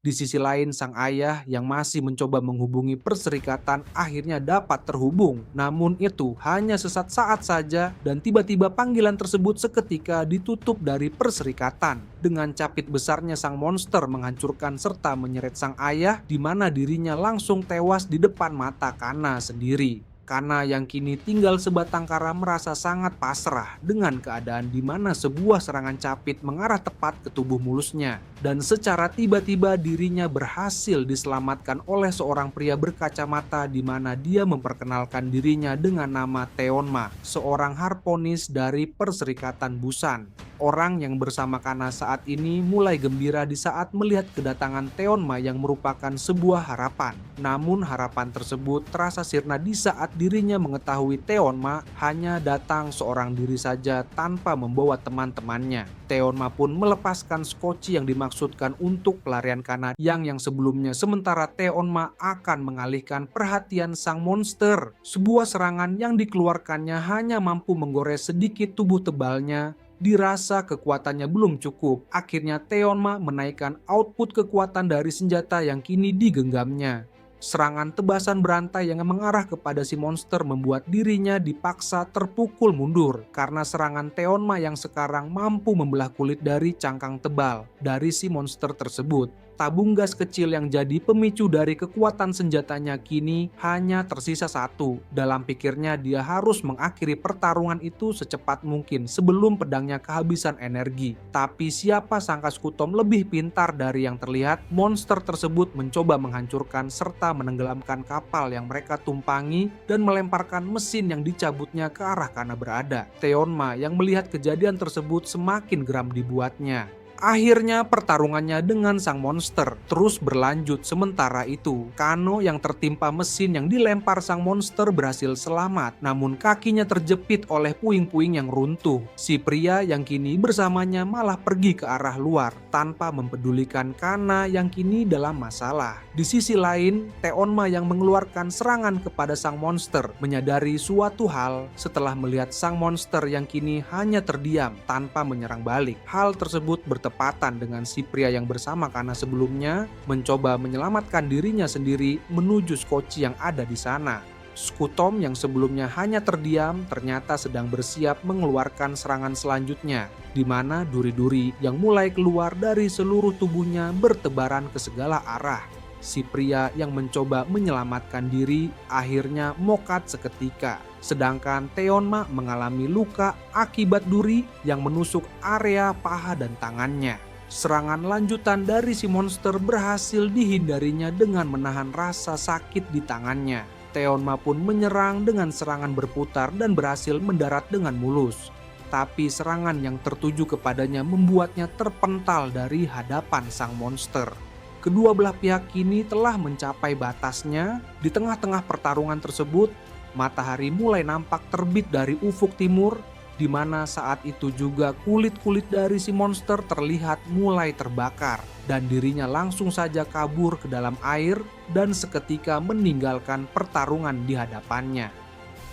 Di sisi lain, sang ayah yang masih mencoba menghubungi Perserikatan akhirnya dapat terhubung. Namun itu hanya sesaat saat saja dan tiba-tiba panggilan tersebut seketika ditutup dari Perserikatan. Dengan capit besarnya sang monster menghancurkan serta menyeret sang ayah, di mana dirinya langsung tewas di depan mata Kana sendiri. Kana yang kini tinggal sebatang kara merasa sangat pasrah dengan keadaan di mana sebuah serangan capit mengarah tepat ke tubuh mulusnya. Dan secara tiba-tiba dirinya berhasil diselamatkan oleh seorang pria berkacamata di mana dia memperkenalkan dirinya dengan nama Teonma, seorang harponis dari Perserikatan Busan. Orang yang bersama Kana saat ini mulai gembira di saat melihat kedatangan Teonma yang merupakan sebuah harapan. Namun harapan tersebut terasa sirna di saat dirinya mengetahui Teonma hanya datang seorang diri saja tanpa membawa teman-temannya. Teonma pun melepaskan skoci yang dimaksudkan untuk pelarian Kana yang sebelumnya, sementara Teonma akan mengalihkan perhatian sang monster. Sebuah serangan yang dikeluarkannya hanya mampu menggores sedikit tubuh tebalnya. Dirasa kekuatannya belum cukup, akhirnya Teonma menaikkan output kekuatan dari senjata yang kini digenggamnya. Serangan tebasan berantai yang mengarah kepada si monster membuat dirinya dipaksa terpukul mundur karena serangan Teonma yang sekarang mampu membelah kulit dari cangkang tebal dari si monster tersebut. Tabung gas kecil yang jadi pemicu dari kekuatan senjatanya kini hanya tersisa satu. Dalam pikirnya dia harus mengakhiri pertarungan itu secepat mungkin sebelum pedangnya kehabisan energi. Tapi siapa sangka Skutom lebih pintar dari yang terlihat. Monster tersebut mencoba menghancurkan serta menenggelamkan kapal yang mereka tumpangi dan melemparkan mesin yang dicabutnya ke arah Kana berada. Teonma yang melihat kejadian tersebut semakin geram dibuatnya. Akhirnya pertarungannya dengan sang monster terus berlanjut. Sementara itu, Kano yang tertimpa mesin yang dilempar sang monster berhasil selamat, namun kakinya terjepit oleh puing-puing yang runtuh. Si pria yang kini bersamanya malah pergi ke arah luar tanpa mempedulikan Kana yang kini dalam masalah. Di sisi lain, Teonma yang mengeluarkan serangan kepada sang monster menyadari suatu hal setelah melihat sang monster yang kini hanya terdiam tanpa menyerang balik. Hal tersebut bertepatan dengan si pria yang bersama Kana sebelumnya mencoba menyelamatkan dirinya sendiri menuju skoci yang ada di sana. Skutom yang sebelumnya hanya terdiam ternyata sedang bersiap mengeluarkan serangan selanjutnya, di mana duri-duri yang mulai keluar dari seluruh tubuhnya bertebaran ke segala arah. Si pria yang mencoba menyelamatkan diri akhirnya mokat seketika, sedangkan Teonma mengalami luka akibat duri yang menusuk area paha dan tangannya. Serangan lanjutan dari si monster berhasil dihindarinya dengan menahan rasa sakit di tangannya. Teonma pun menyerang dengan serangan berputar dan berhasil mendarat dengan mulus. Tapi serangan yang tertuju kepadanya membuatnya terpental dari hadapan sang monster. Kedua belah pihak kini telah mencapai batasnya. Di tengah-tengah pertarungan tersebut, matahari mulai nampak terbit dari ufuk timur, di mana saat itu juga kulit-kulit dari si monster terlihat mulai terbakar dan dirinya langsung saja kabur ke dalam air dan seketika meninggalkan pertarungan di hadapannya.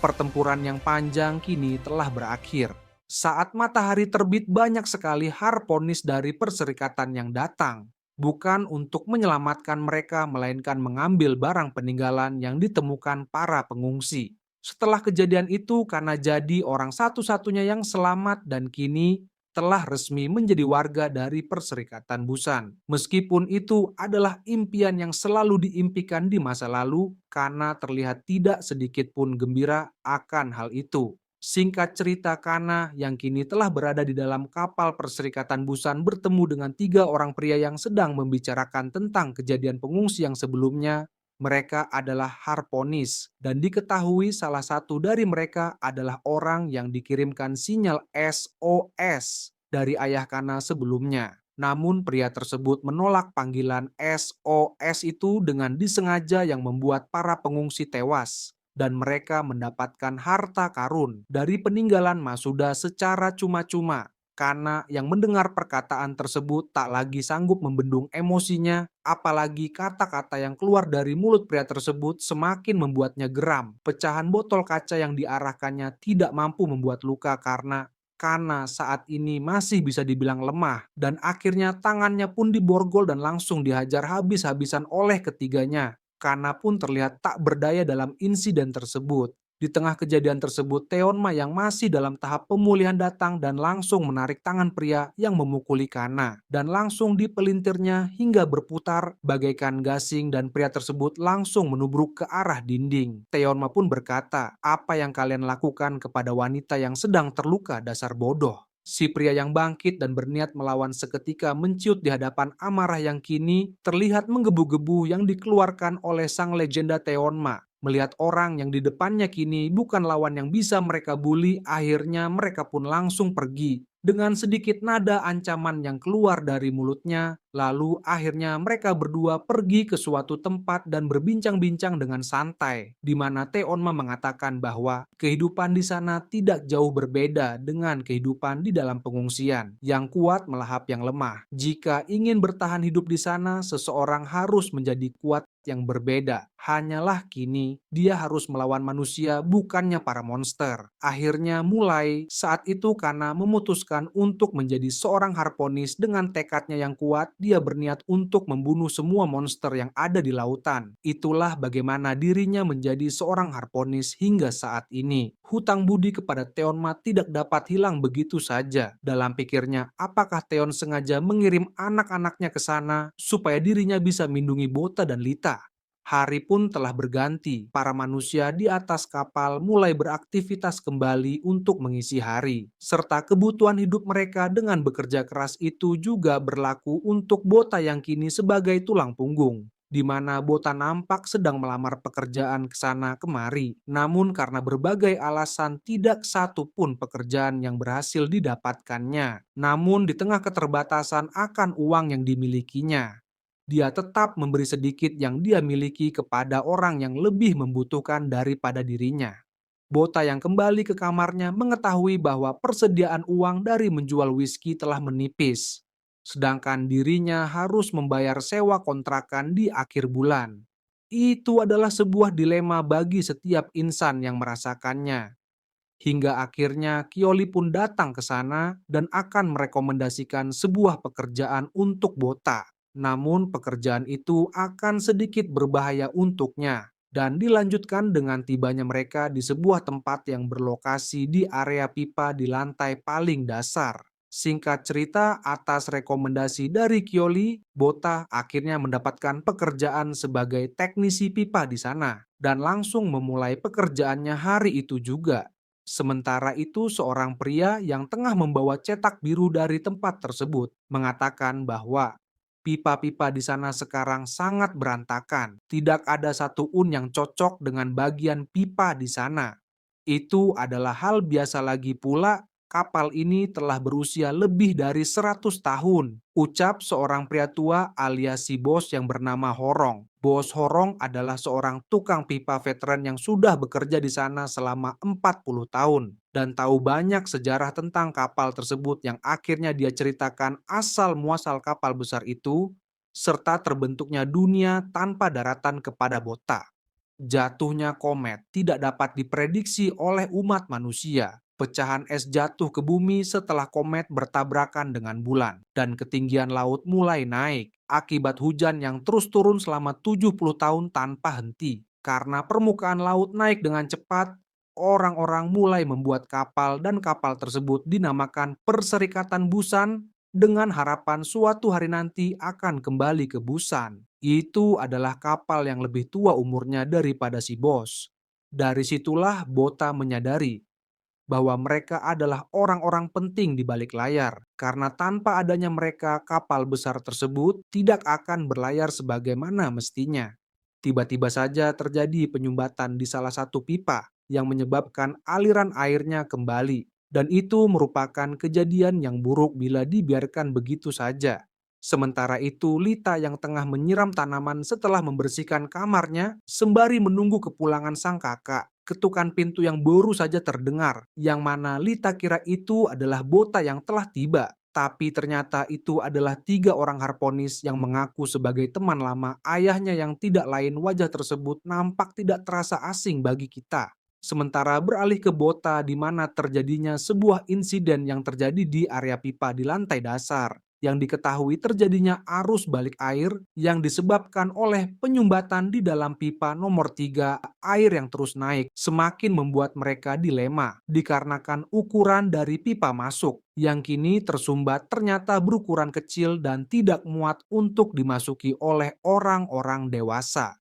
Pertempuran yang panjang kini telah berakhir. Saat matahari terbit, banyak sekali harponis dari perserikatan yang datang, bukan untuk menyelamatkan mereka melainkan mengambil barang peninggalan yang ditemukan para pengungsi. Setelah kejadian itu, karena jadi orang satu-satunya yang selamat dan kini telah resmi menjadi warga dari Perserikatan Busan. Meskipun itu adalah impian yang selalu diimpikan di masa lalu, karena terlihat tidak sedikit pun gembira akan hal itu. Singkat cerita, Kana yang kini telah berada di dalam kapal Perserikatan Busan bertemu dengan 3 orang pria yang sedang membicarakan tentang kejadian pengungsi yang sebelumnya. Mereka adalah harponis dan diketahui salah satu dari mereka adalah orang yang dikirimkan sinyal SOS dari ayah Kana sebelumnya. Namun pria tersebut menolak panggilan SOS itu dengan disengaja yang membuat para pengungsi tewas. Dan mereka mendapatkan harta karun dari peninggalan Masuda secara cuma-cuma. Kana yang mendengar perkataan tersebut tak lagi sanggup membendung emosinya, apalagi kata-kata yang keluar dari mulut pria tersebut semakin membuatnya geram. Pecahan botol kaca yang diarahkannya tidak mampu membuat luka karena Kana saat ini masih bisa dibilang lemah dan akhirnya tangannya pun diborgol dan langsung dihajar habis-habisan oleh ketiganya. Kana pun terlihat tak berdaya dalam insiden tersebut. Di tengah kejadian tersebut, Teonma yang masih dalam tahap pemulihan datang dan langsung menarik tangan pria yang memukuli Kana. Dan langsung dipelintirnya hingga berputar bagaikan gasing dan pria tersebut langsung menubruk ke arah dinding. Teonma pun berkata, "Apa yang kalian lakukan kepada wanita yang sedang terluka, dasar bodoh?" Si pria yang bangkit dan berniat melawan seketika menciut di hadapan amarah yang kini terlihat menggebu-gebu yang dikeluarkan oleh sang legenda Teonma. Melihat orang yang di depannya kini bukan lawan yang bisa mereka bully, akhirnya mereka pun langsung pergi. Dengan sedikit nada ancaman yang keluar dari mulutnya, lalu akhirnya mereka berdua pergi ke suatu tempat dan berbincang-bincang dengan santai, di mana Teonma mengatakan bahwa kehidupan di sana tidak jauh berbeda dengan kehidupan di dalam pengungsian. Yang kuat melahap yang lemah. Jika ingin bertahan hidup di sana, seseorang harus menjadi kuat yang berbeda. Hanyalah kini dia harus melawan manusia, bukannya para monster. Akhirnya mulai saat itu Kana memutuskan untuk menjadi seorang harponis. Dengan tekadnya yang kuat, dia berniat untuk membunuh semua monster yang ada di lautan. Itulah bagaimana dirinya menjadi seorang harponis hingga saat ini. Hutang budi kepada Teonma tidak dapat hilang begitu saja. Dalam pikirnya, apakah Teon sengaja mengirim anak-anaknya ke sana supaya dirinya bisa melindungi Bota dan Lita? Hari pun telah berganti. Para manusia di atas kapal mulai beraktivitas kembali untuk mengisi hari. Serta kebutuhan hidup mereka dengan bekerja keras itu juga berlaku untuk Bota yang kini sebagai tulang punggung. Di mana Bota nampak sedang melamar pekerjaan ke sana kemari. Namun karena berbagai alasan tidak satu pun pekerjaan yang berhasil didapatkannya. Namun di tengah keterbatasan akan uang yang dimilikinya, dia tetap memberi sedikit yang dia miliki kepada orang yang lebih membutuhkan daripada dirinya. Bota yang kembali ke kamarnya mengetahui bahwa persediaan uang dari menjual whisky telah menipis. Sedangkan dirinya harus membayar sewa kontrakan di akhir bulan. Itu adalah sebuah dilema bagi setiap insan yang merasakannya. Hingga akhirnya Kioli pun datang ke sana dan akan merekomendasikan sebuah pekerjaan untuk Bota. Namun pekerjaan itu akan sedikit berbahaya untuknya. dan dilanjutkan dengan tibanya mereka di sebuah tempat yang berlokasi di area pipa di lantai paling dasar. Singkat cerita, atas rekomendasi dari Kyoli, Bota akhirnya mendapatkan pekerjaan sebagai teknisi pipa di sana dan langsung memulai pekerjaannya hari itu juga. Sementara itu, seorang pria yang tengah membawa cetak biru dari tempat tersebut mengatakan bahwa pipa-pipa di sana sekarang sangat berantakan. Tidak ada satu un yang cocok dengan bagian pipa di sana. Itu adalah hal biasa lagi pula, kapal ini telah berusia lebih dari 100 tahun. Ucap seorang pria tua alias si bos yang bernama Horong. Bos Horong adalah seorang tukang pipa veteran yang sudah bekerja di sana selama 40 tahun dan tahu banyak sejarah tentang kapal tersebut yang akhirnya dia ceritakan asal muasal kapal besar itu serta terbentuknya dunia tanpa daratan kepada Bota. Jatuhnya komet tidak dapat diprediksi oleh umat manusia. Pecahan es jatuh ke bumi setelah komet bertabrakan dengan bulan, dan ketinggian laut mulai naik akibat hujan yang terus turun selama 70 tahun tanpa henti. Karena permukaan laut naik dengan cepat, orang-orang mulai membuat kapal dan kapal tersebut dinamakan Perserikatan Busan dengan harapan suatu hari nanti akan kembali ke Busan. Itu adalah kapal yang lebih tua umurnya daripada si bos. Dari situlah Bota menyadari bahwa mereka adalah orang-orang penting di balik layar, karena tanpa adanya mereka, kapal besar tersebut tidak akan berlayar sebagaimana mestinya. Tiba-tiba saja terjadi penyumbatan di salah satu pipa yang menyebabkan aliran airnya kembali, dan itu merupakan kejadian yang buruk bila dibiarkan begitu saja. Sementara itu, Lita yang tengah menyiram tanaman setelah membersihkan kamarnya sembari menunggu kepulangan sang kakak. Ketukan pintu yang baru saja terdengar, yang mana Lita kira itu adalah Bota yang telah tiba. Tapi ternyata itu adalah 3 orang harponis yang mengaku sebagai teman lama ayahnya yang tidak lain wajah tersebut nampak tidak terasa asing bagi kita. Sementara beralih ke Bota di mana terjadinya sebuah insiden yang terjadi di area pipa di lantai dasar yang diketahui terjadinya arus balik air yang disebabkan oleh penyumbatan di dalam pipa nomor 3. Air yang terus naik semakin membuat mereka dilema dikarenakan ukuran dari pipa masuk yang kini tersumbat ternyata berukuran kecil dan tidak muat untuk dimasuki oleh orang-orang dewasa.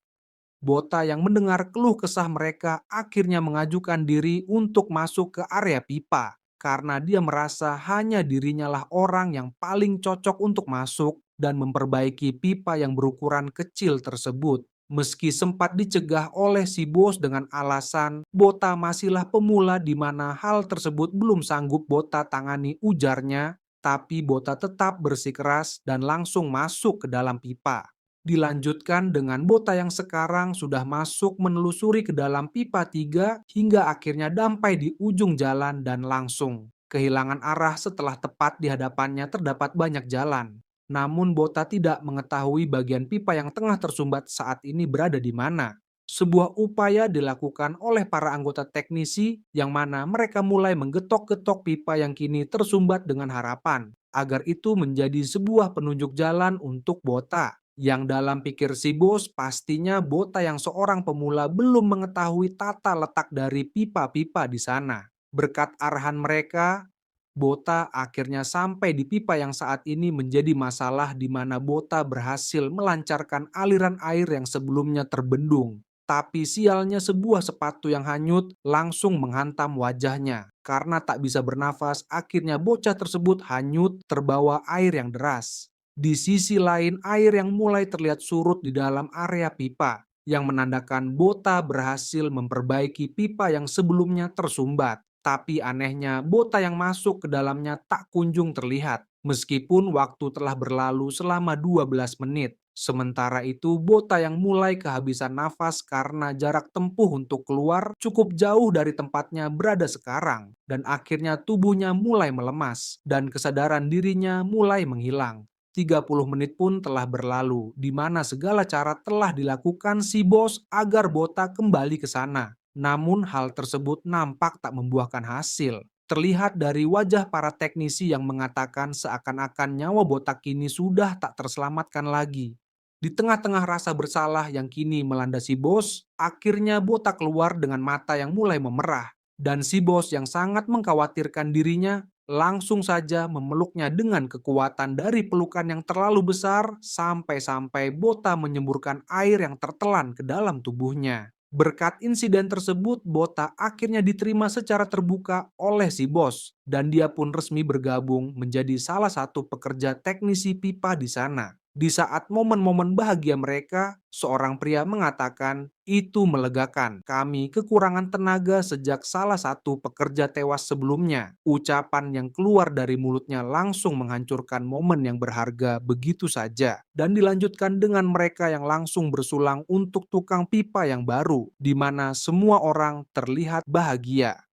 Bota yang mendengar keluh kesah mereka akhirnya mengajukan diri untuk masuk ke area pipa karena dia merasa hanya dirinya lah orang yang paling cocok untuk masuk dan memperbaiki pipa yang berukuran kecil tersebut. Meski sempat dicegah oleh si bos dengan alasan Bota masihlah pemula di mana hal tersebut belum sanggup Bota tangani, ujarnya, tapi Bota tetap bersikeras dan langsung masuk ke dalam pipa. Dilanjutkan dengan Bota yang sekarang sudah masuk menelusuri ke dalam pipa 3 hingga akhirnya sampai di ujung jalan dan langsung kehilangan arah setelah tepat di hadapannya terdapat banyak jalan. Namun Bota tidak mengetahui bagian pipa yang tengah tersumbat saat ini berada di mana. Sebuah upaya dilakukan oleh para anggota teknisi yang mana mereka mulai menggetok-getok pipa yang kini tersumbat dengan harapan agar itu menjadi sebuah penunjuk jalan untuk Bota. Yang dalam pikir si bos pastinya Bota yang seorang pemula belum mengetahui tata letak dari pipa-pipa di sana. Berkat arahan mereka, Bota akhirnya sampai di pipa yang saat ini menjadi masalah di mana Bota berhasil melancarkan aliran air yang sebelumnya terbendung. Tapi sialnya sebuah sepatu yang hanyut langsung menghantam wajahnya. Karena tak bisa bernafas, akhirnya bocah tersebut hanyut terbawa air yang deras. Di sisi lain, air yang mulai terlihat surut di dalam area pipa, yang menandakan Bota berhasil memperbaiki pipa yang sebelumnya tersumbat. Tapi anehnya, Bota yang masuk ke dalamnya tak kunjung terlihat, meskipun waktu telah berlalu selama 12 menit. Sementara itu, Bota yang mulai kehabisan nafas karena jarak tempuh untuk keluar cukup jauh dari tempatnya berada sekarang, dan akhirnya tubuhnya mulai melemas, dan kesadaran dirinya mulai menghilang. 30 menit pun telah berlalu, di mana segala cara telah dilakukan si bos agar Bota kembali ke sana. Namun hal tersebut nampak tak membuahkan hasil. Terlihat dari wajah para teknisi yang mengatakan seakan-akan nyawa Bota kini sudah tak terselamatkan lagi. Di tengah-tengah rasa bersalah yang kini melanda si bos, akhirnya Bota keluar dengan mata yang mulai memerah. Dan si bos yang sangat mengkhawatirkan dirinya langsung saja memeluknya dengan kekuatan dari pelukan yang terlalu besar sampai-sampai Bota menyemburkan air yang tertelan ke dalam tubuhnya. Berkat insiden tersebut, Bota akhirnya diterima secara terbuka oleh si bos dan dia pun resmi bergabung menjadi salah satu pekerja teknisi pipa di sana. Di saat momen-momen bahagia mereka, seorang pria mengatakan, "Itu melegakan. Kami kekurangan tenaga sejak salah satu pekerja tewas sebelumnya." Ucapan yang keluar dari mulutnya langsung menghancurkan momen yang berharga begitu saja. Dan dilanjutkan dengan mereka yang langsung bersulang untuk tukang pipa yang baru, di mana semua orang terlihat bahagia.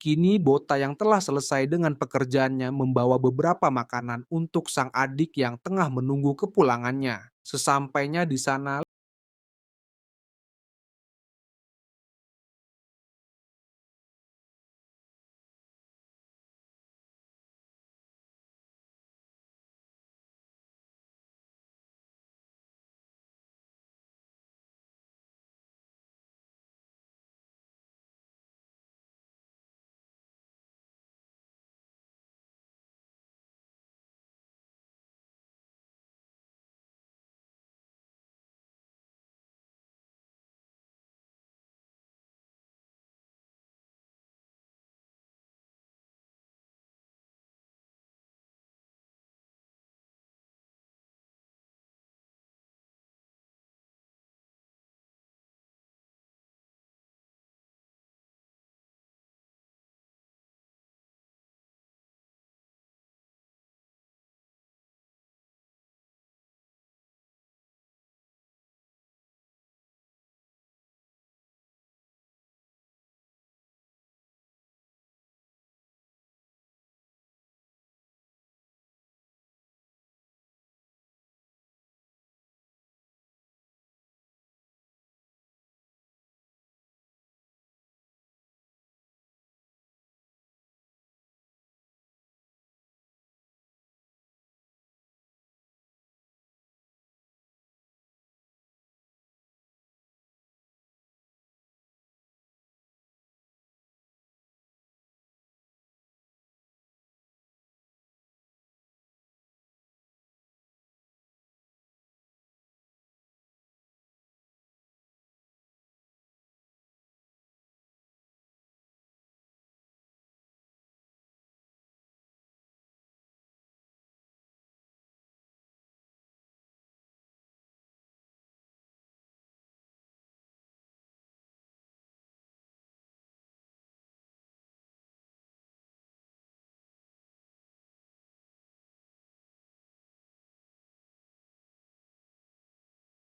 Kini Bota yang telah selesai dengan pekerjaannya membawa beberapa makanan untuk sang adik yang tengah menunggu kepulangannya. Sesampainya di sana,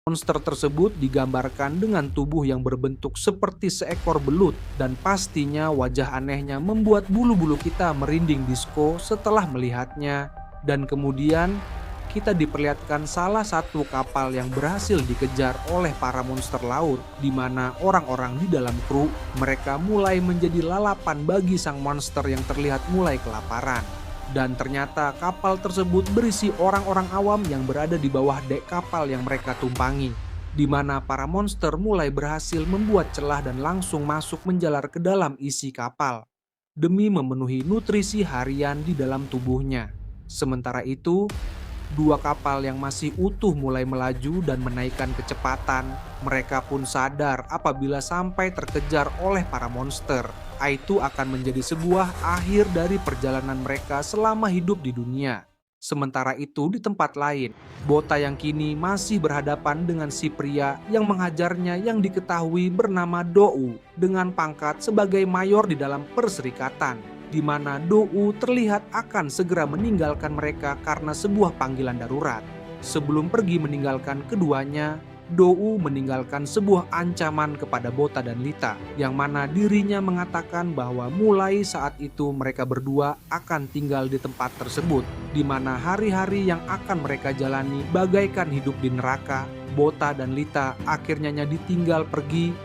monster tersebut digambarkan dengan tubuh yang berbentuk seperti seekor belut dan pastinya wajah anehnya membuat bulu-bulu kita merinding disko setelah melihatnya. Dan kemudian kita diperlihatkan salah satu kapal yang berhasil dikejar oleh para monster laut, di mana orang-orang di dalam kru mereka mulai menjadi lalapan bagi sang monster yang terlihat mulai kelaparan. Dan ternyata kapal tersebut berisi orang-orang awam yang berada di bawah dek kapal yang mereka tumpangi, di mana para monster mulai berhasil membuat celah dan langsung masuk menjalar ke dalam isi kapal demi memenuhi nutrisi harian di dalam tubuhnya. Sementara itu, dua kapal yang masih utuh mulai melaju dan menaikkan kecepatan. Mereka pun sadar apabila sampai terkejar oleh para monster, itu akan menjadi sebuah akhir dari perjalanan mereka selama hidup di dunia. Sementara itu di tempat lain, Bota yang kini masih berhadapan dengan si pria yang menghajarnya yang diketahui bernama Dou dengan pangkat sebagai mayor di dalam perserikatan, di mana Dou terlihat akan segera meninggalkan mereka karena sebuah panggilan darurat. Sebelum pergi meninggalkan keduanya, Dou meninggalkan sebuah ancaman kepada Bota dan Lita, yang mana dirinya mengatakan bahwa mulai saat itu mereka berdua akan tinggal di tempat tersebut, di mana hari-hari yang akan mereka jalani bagaikan hidup di neraka. Bota dan Lita akhirnya ditinggal pergi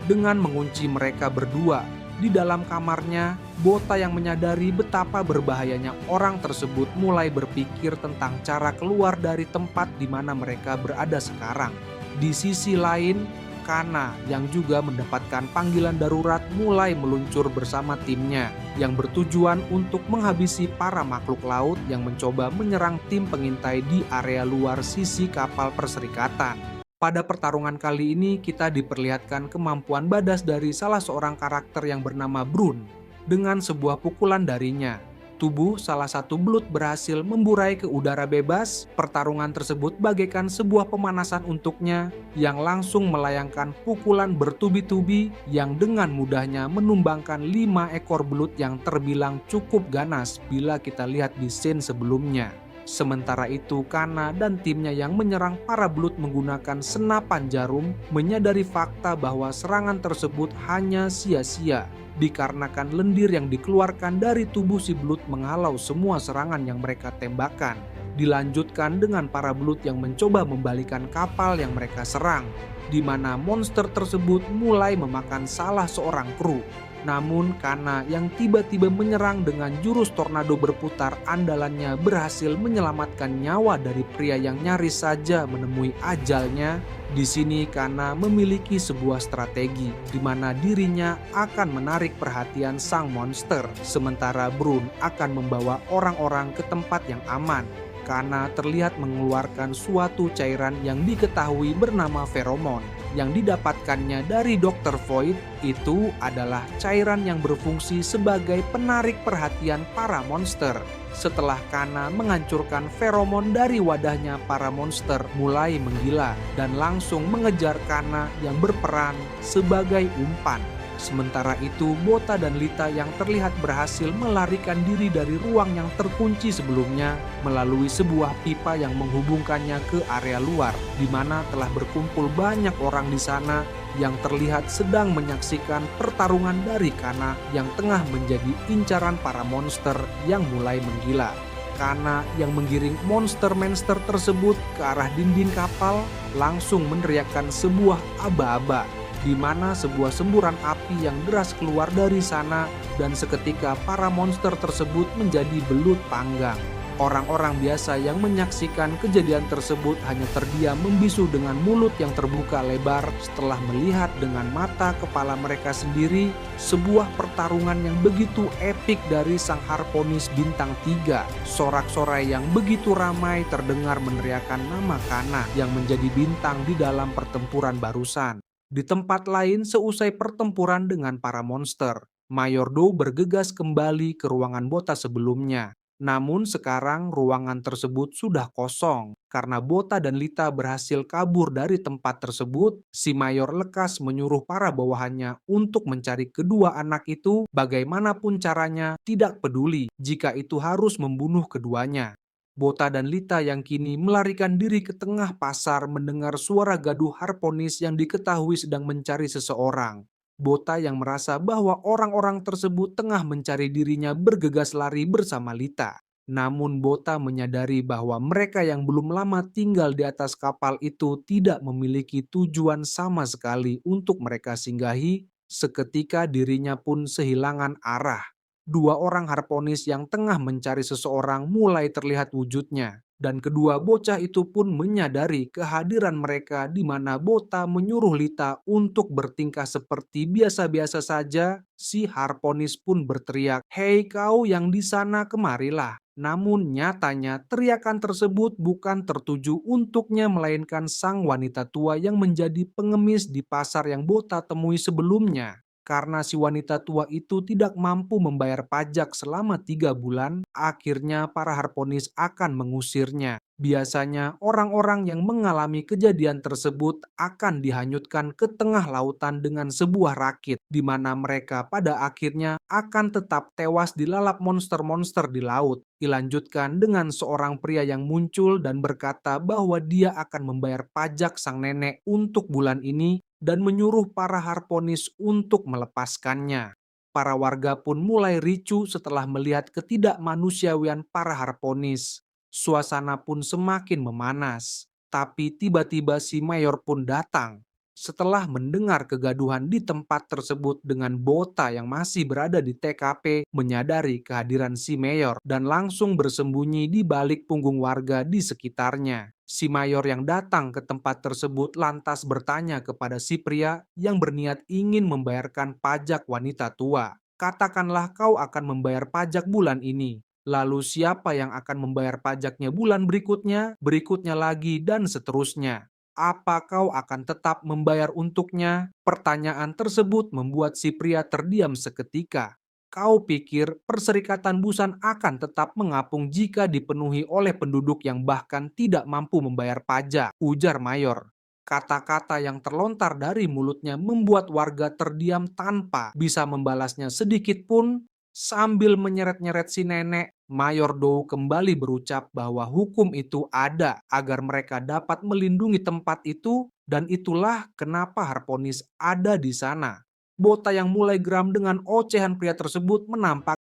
dengan mengunci mereka berdua di dalam kamarnya Bota yang menyadari betapa berbahayanya orang tersebut mulai berpikir tentang cara keluar dari tempat di mana mereka berada sekarang. Di sisi lain, Kana yang juga mendapatkan panggilan darurat mulai meluncur bersama timnya yang bertujuan untuk menghabisi para makhluk laut yang mencoba menyerang tim pengintai di area luar sisi kapal perserikatan. Pada pertarungan kali ini kita diperlihatkan kemampuan badas dari salah seorang karakter yang bernama Brun. Dengan sebuah pukulan darinya, tubuh salah satu belut berhasil memburai ke udara bebas. Pertarungan tersebut bagaikan sebuah pemanasan untuknya yang langsung melayangkan pukulan bertubi-tubi yang dengan mudahnya menumbangkan 5 ekor belut yang terbilang cukup ganas bila kita lihat di scene sebelumnya. Sementara itu, Kana dan timnya yang menyerang para belut menggunakan senapan jarum menyadari fakta bahwa serangan tersebut hanya sia-sia dikarenakan lendir yang dikeluarkan dari tubuh si belut menghalau semua serangan yang mereka tembakkan. Dilanjutkan dengan para belut yang mencoba membalikan kapal yang mereka serang, di mana monster tersebut mulai memakan salah seorang kru. Namun Kana yang tiba-tiba menyerang dengan jurus tornado berputar andalannya berhasil menyelamatkan nyawa dari pria yang nyaris saja menemui ajalnya. Di sini Kana memiliki sebuah strategi di mana dirinya akan menarik perhatian sang monster, sementara Brun akan membawa orang-orang ke tempat yang aman. Kana terlihat mengeluarkan suatu cairan yang diketahui bernama feromon. Yang didapatkannya dari Dr. Void itu adalah cairan yang berfungsi sebagai penarik perhatian para monster. Setelah Kana menghancurkan feromon dari wadahnya, para monster mulai menggila dan langsung mengejar Kana yang berperan sebagai umpan. Sementara itu, Bota dan Lita yang terlihat berhasil melarikan diri dari ruang yang terkunci sebelumnya melalui sebuah pipa yang menghubungkannya ke area luar, di mana telah berkumpul banyak orang di sana yang terlihat sedang menyaksikan pertarungan dari Kana yang tengah menjadi incaran para monster yang mulai menggila. Kana yang menggiring monster-monster tersebut ke arah dinding kapal langsung meneriakkan sebuah aba-aba, di mana sebuah semburan api yang deras keluar dari sana dan seketika para monster tersebut menjadi belut panggang. Orang-orang biasa yang menyaksikan kejadian tersebut hanya terdiam membisu dengan mulut yang terbuka lebar setelah melihat dengan mata kepala mereka sendiri sebuah pertarungan yang begitu epik dari sang Harponis bintang 3. Sorak-sorai yang begitu ramai terdengar meneriakkan nama Kana yang menjadi bintang di dalam pertempuran barusan. Di tempat lain, seusai pertempuran dengan para monster, Mayor Do bergegas kembali ke ruangan Bota sebelumnya. Namun sekarang ruangan tersebut sudah kosong. Karena Bota dan Lita berhasil kabur dari tempat tersebut, si Mayor lekas menyuruh para bawahannya untuk mencari kedua anak itu bagaimanapun caranya, tidak peduli jika itu harus membunuh keduanya. Bota dan Lita yang kini melarikan diri ke tengah pasar mendengar suara gaduh Harponis yang diketahui sedang mencari seseorang. Bota yang merasa bahwa orang-orang tersebut tengah mencari dirinya bergegas lari bersama Lita. Namun Bota menyadari bahwa mereka yang belum lama tinggal di atas kapal itu tidak memiliki tujuan sama sekali untuk mereka singgahi. Seketika dirinya pun kehilangan arah. Dua orang Harponis yang tengah mencari seseorang mulai terlihat wujudnya, dan kedua bocah itu pun menyadari kehadiran mereka di mana Bota menyuruh Lita untuk bertingkah seperti biasa-biasa saja. Si Harponis pun berteriak, "Hei kau yang di sana, kemarilah." Namun nyatanya teriakan tersebut bukan tertuju untuknya melainkan sang wanita tua yang menjadi pengemis di pasar yang Bota temui sebelumnya. Karena si wanita tua itu tidak mampu membayar pajak selama 3 bulan, akhirnya para Harponis akan mengusirnya. Biasanya orang-orang yang mengalami kejadian tersebut akan dihanyutkan ke tengah lautan dengan sebuah rakit, di mana mereka pada akhirnya akan tetap tewas dilalap monster-monster di laut. Dilanjutkan dengan seorang pria yang muncul dan berkata bahwa dia akan membayar pajak sang nenek untuk bulan ini dan menyuruh para Harponis untuk melepaskannya. Para warga pun mulai ricu setelah melihat ketidakmanusiawian para Harponis. Suasana pun semakin memanas. Tapi tiba-tiba si Mayor pun datang. Setelah mendengar kegaduhan di tempat tersebut dengan Bota yang masih berada di TKP menyadari kehadiran si mayor dan langsung bersembunyi di balik punggung warga di sekitarnya. Si mayor yang datang ke tempat tersebut lantas bertanya kepada si pria yang berniat ingin membayarkan pajak wanita tua. Katakanlah kau akan membayar pajak bulan ini. Lalu siapa yang akan membayar pajaknya bulan berikutnya lagi dan seterusnya. Apa kau akan tetap membayar untuknya? Pertanyaan tersebut membuat si pria terdiam seketika. Kau pikir Perserikatan Busan akan tetap mengapung jika dipenuhi oleh penduduk yang bahkan tidak mampu membayar pajak, ujar mayor. Kata-kata yang terlontar dari mulutnya membuat warga terdiam tanpa bisa membalasnya sedikit pun. Sambil menyeret-nyeret si nenek, Mayor Dow kembali berucap bahwa hukum itu ada agar mereka dapat melindungi tempat itu, dan itulah kenapa Harponis ada di sana. Bota yang mulai geram dengan ocehan pria tersebut menampak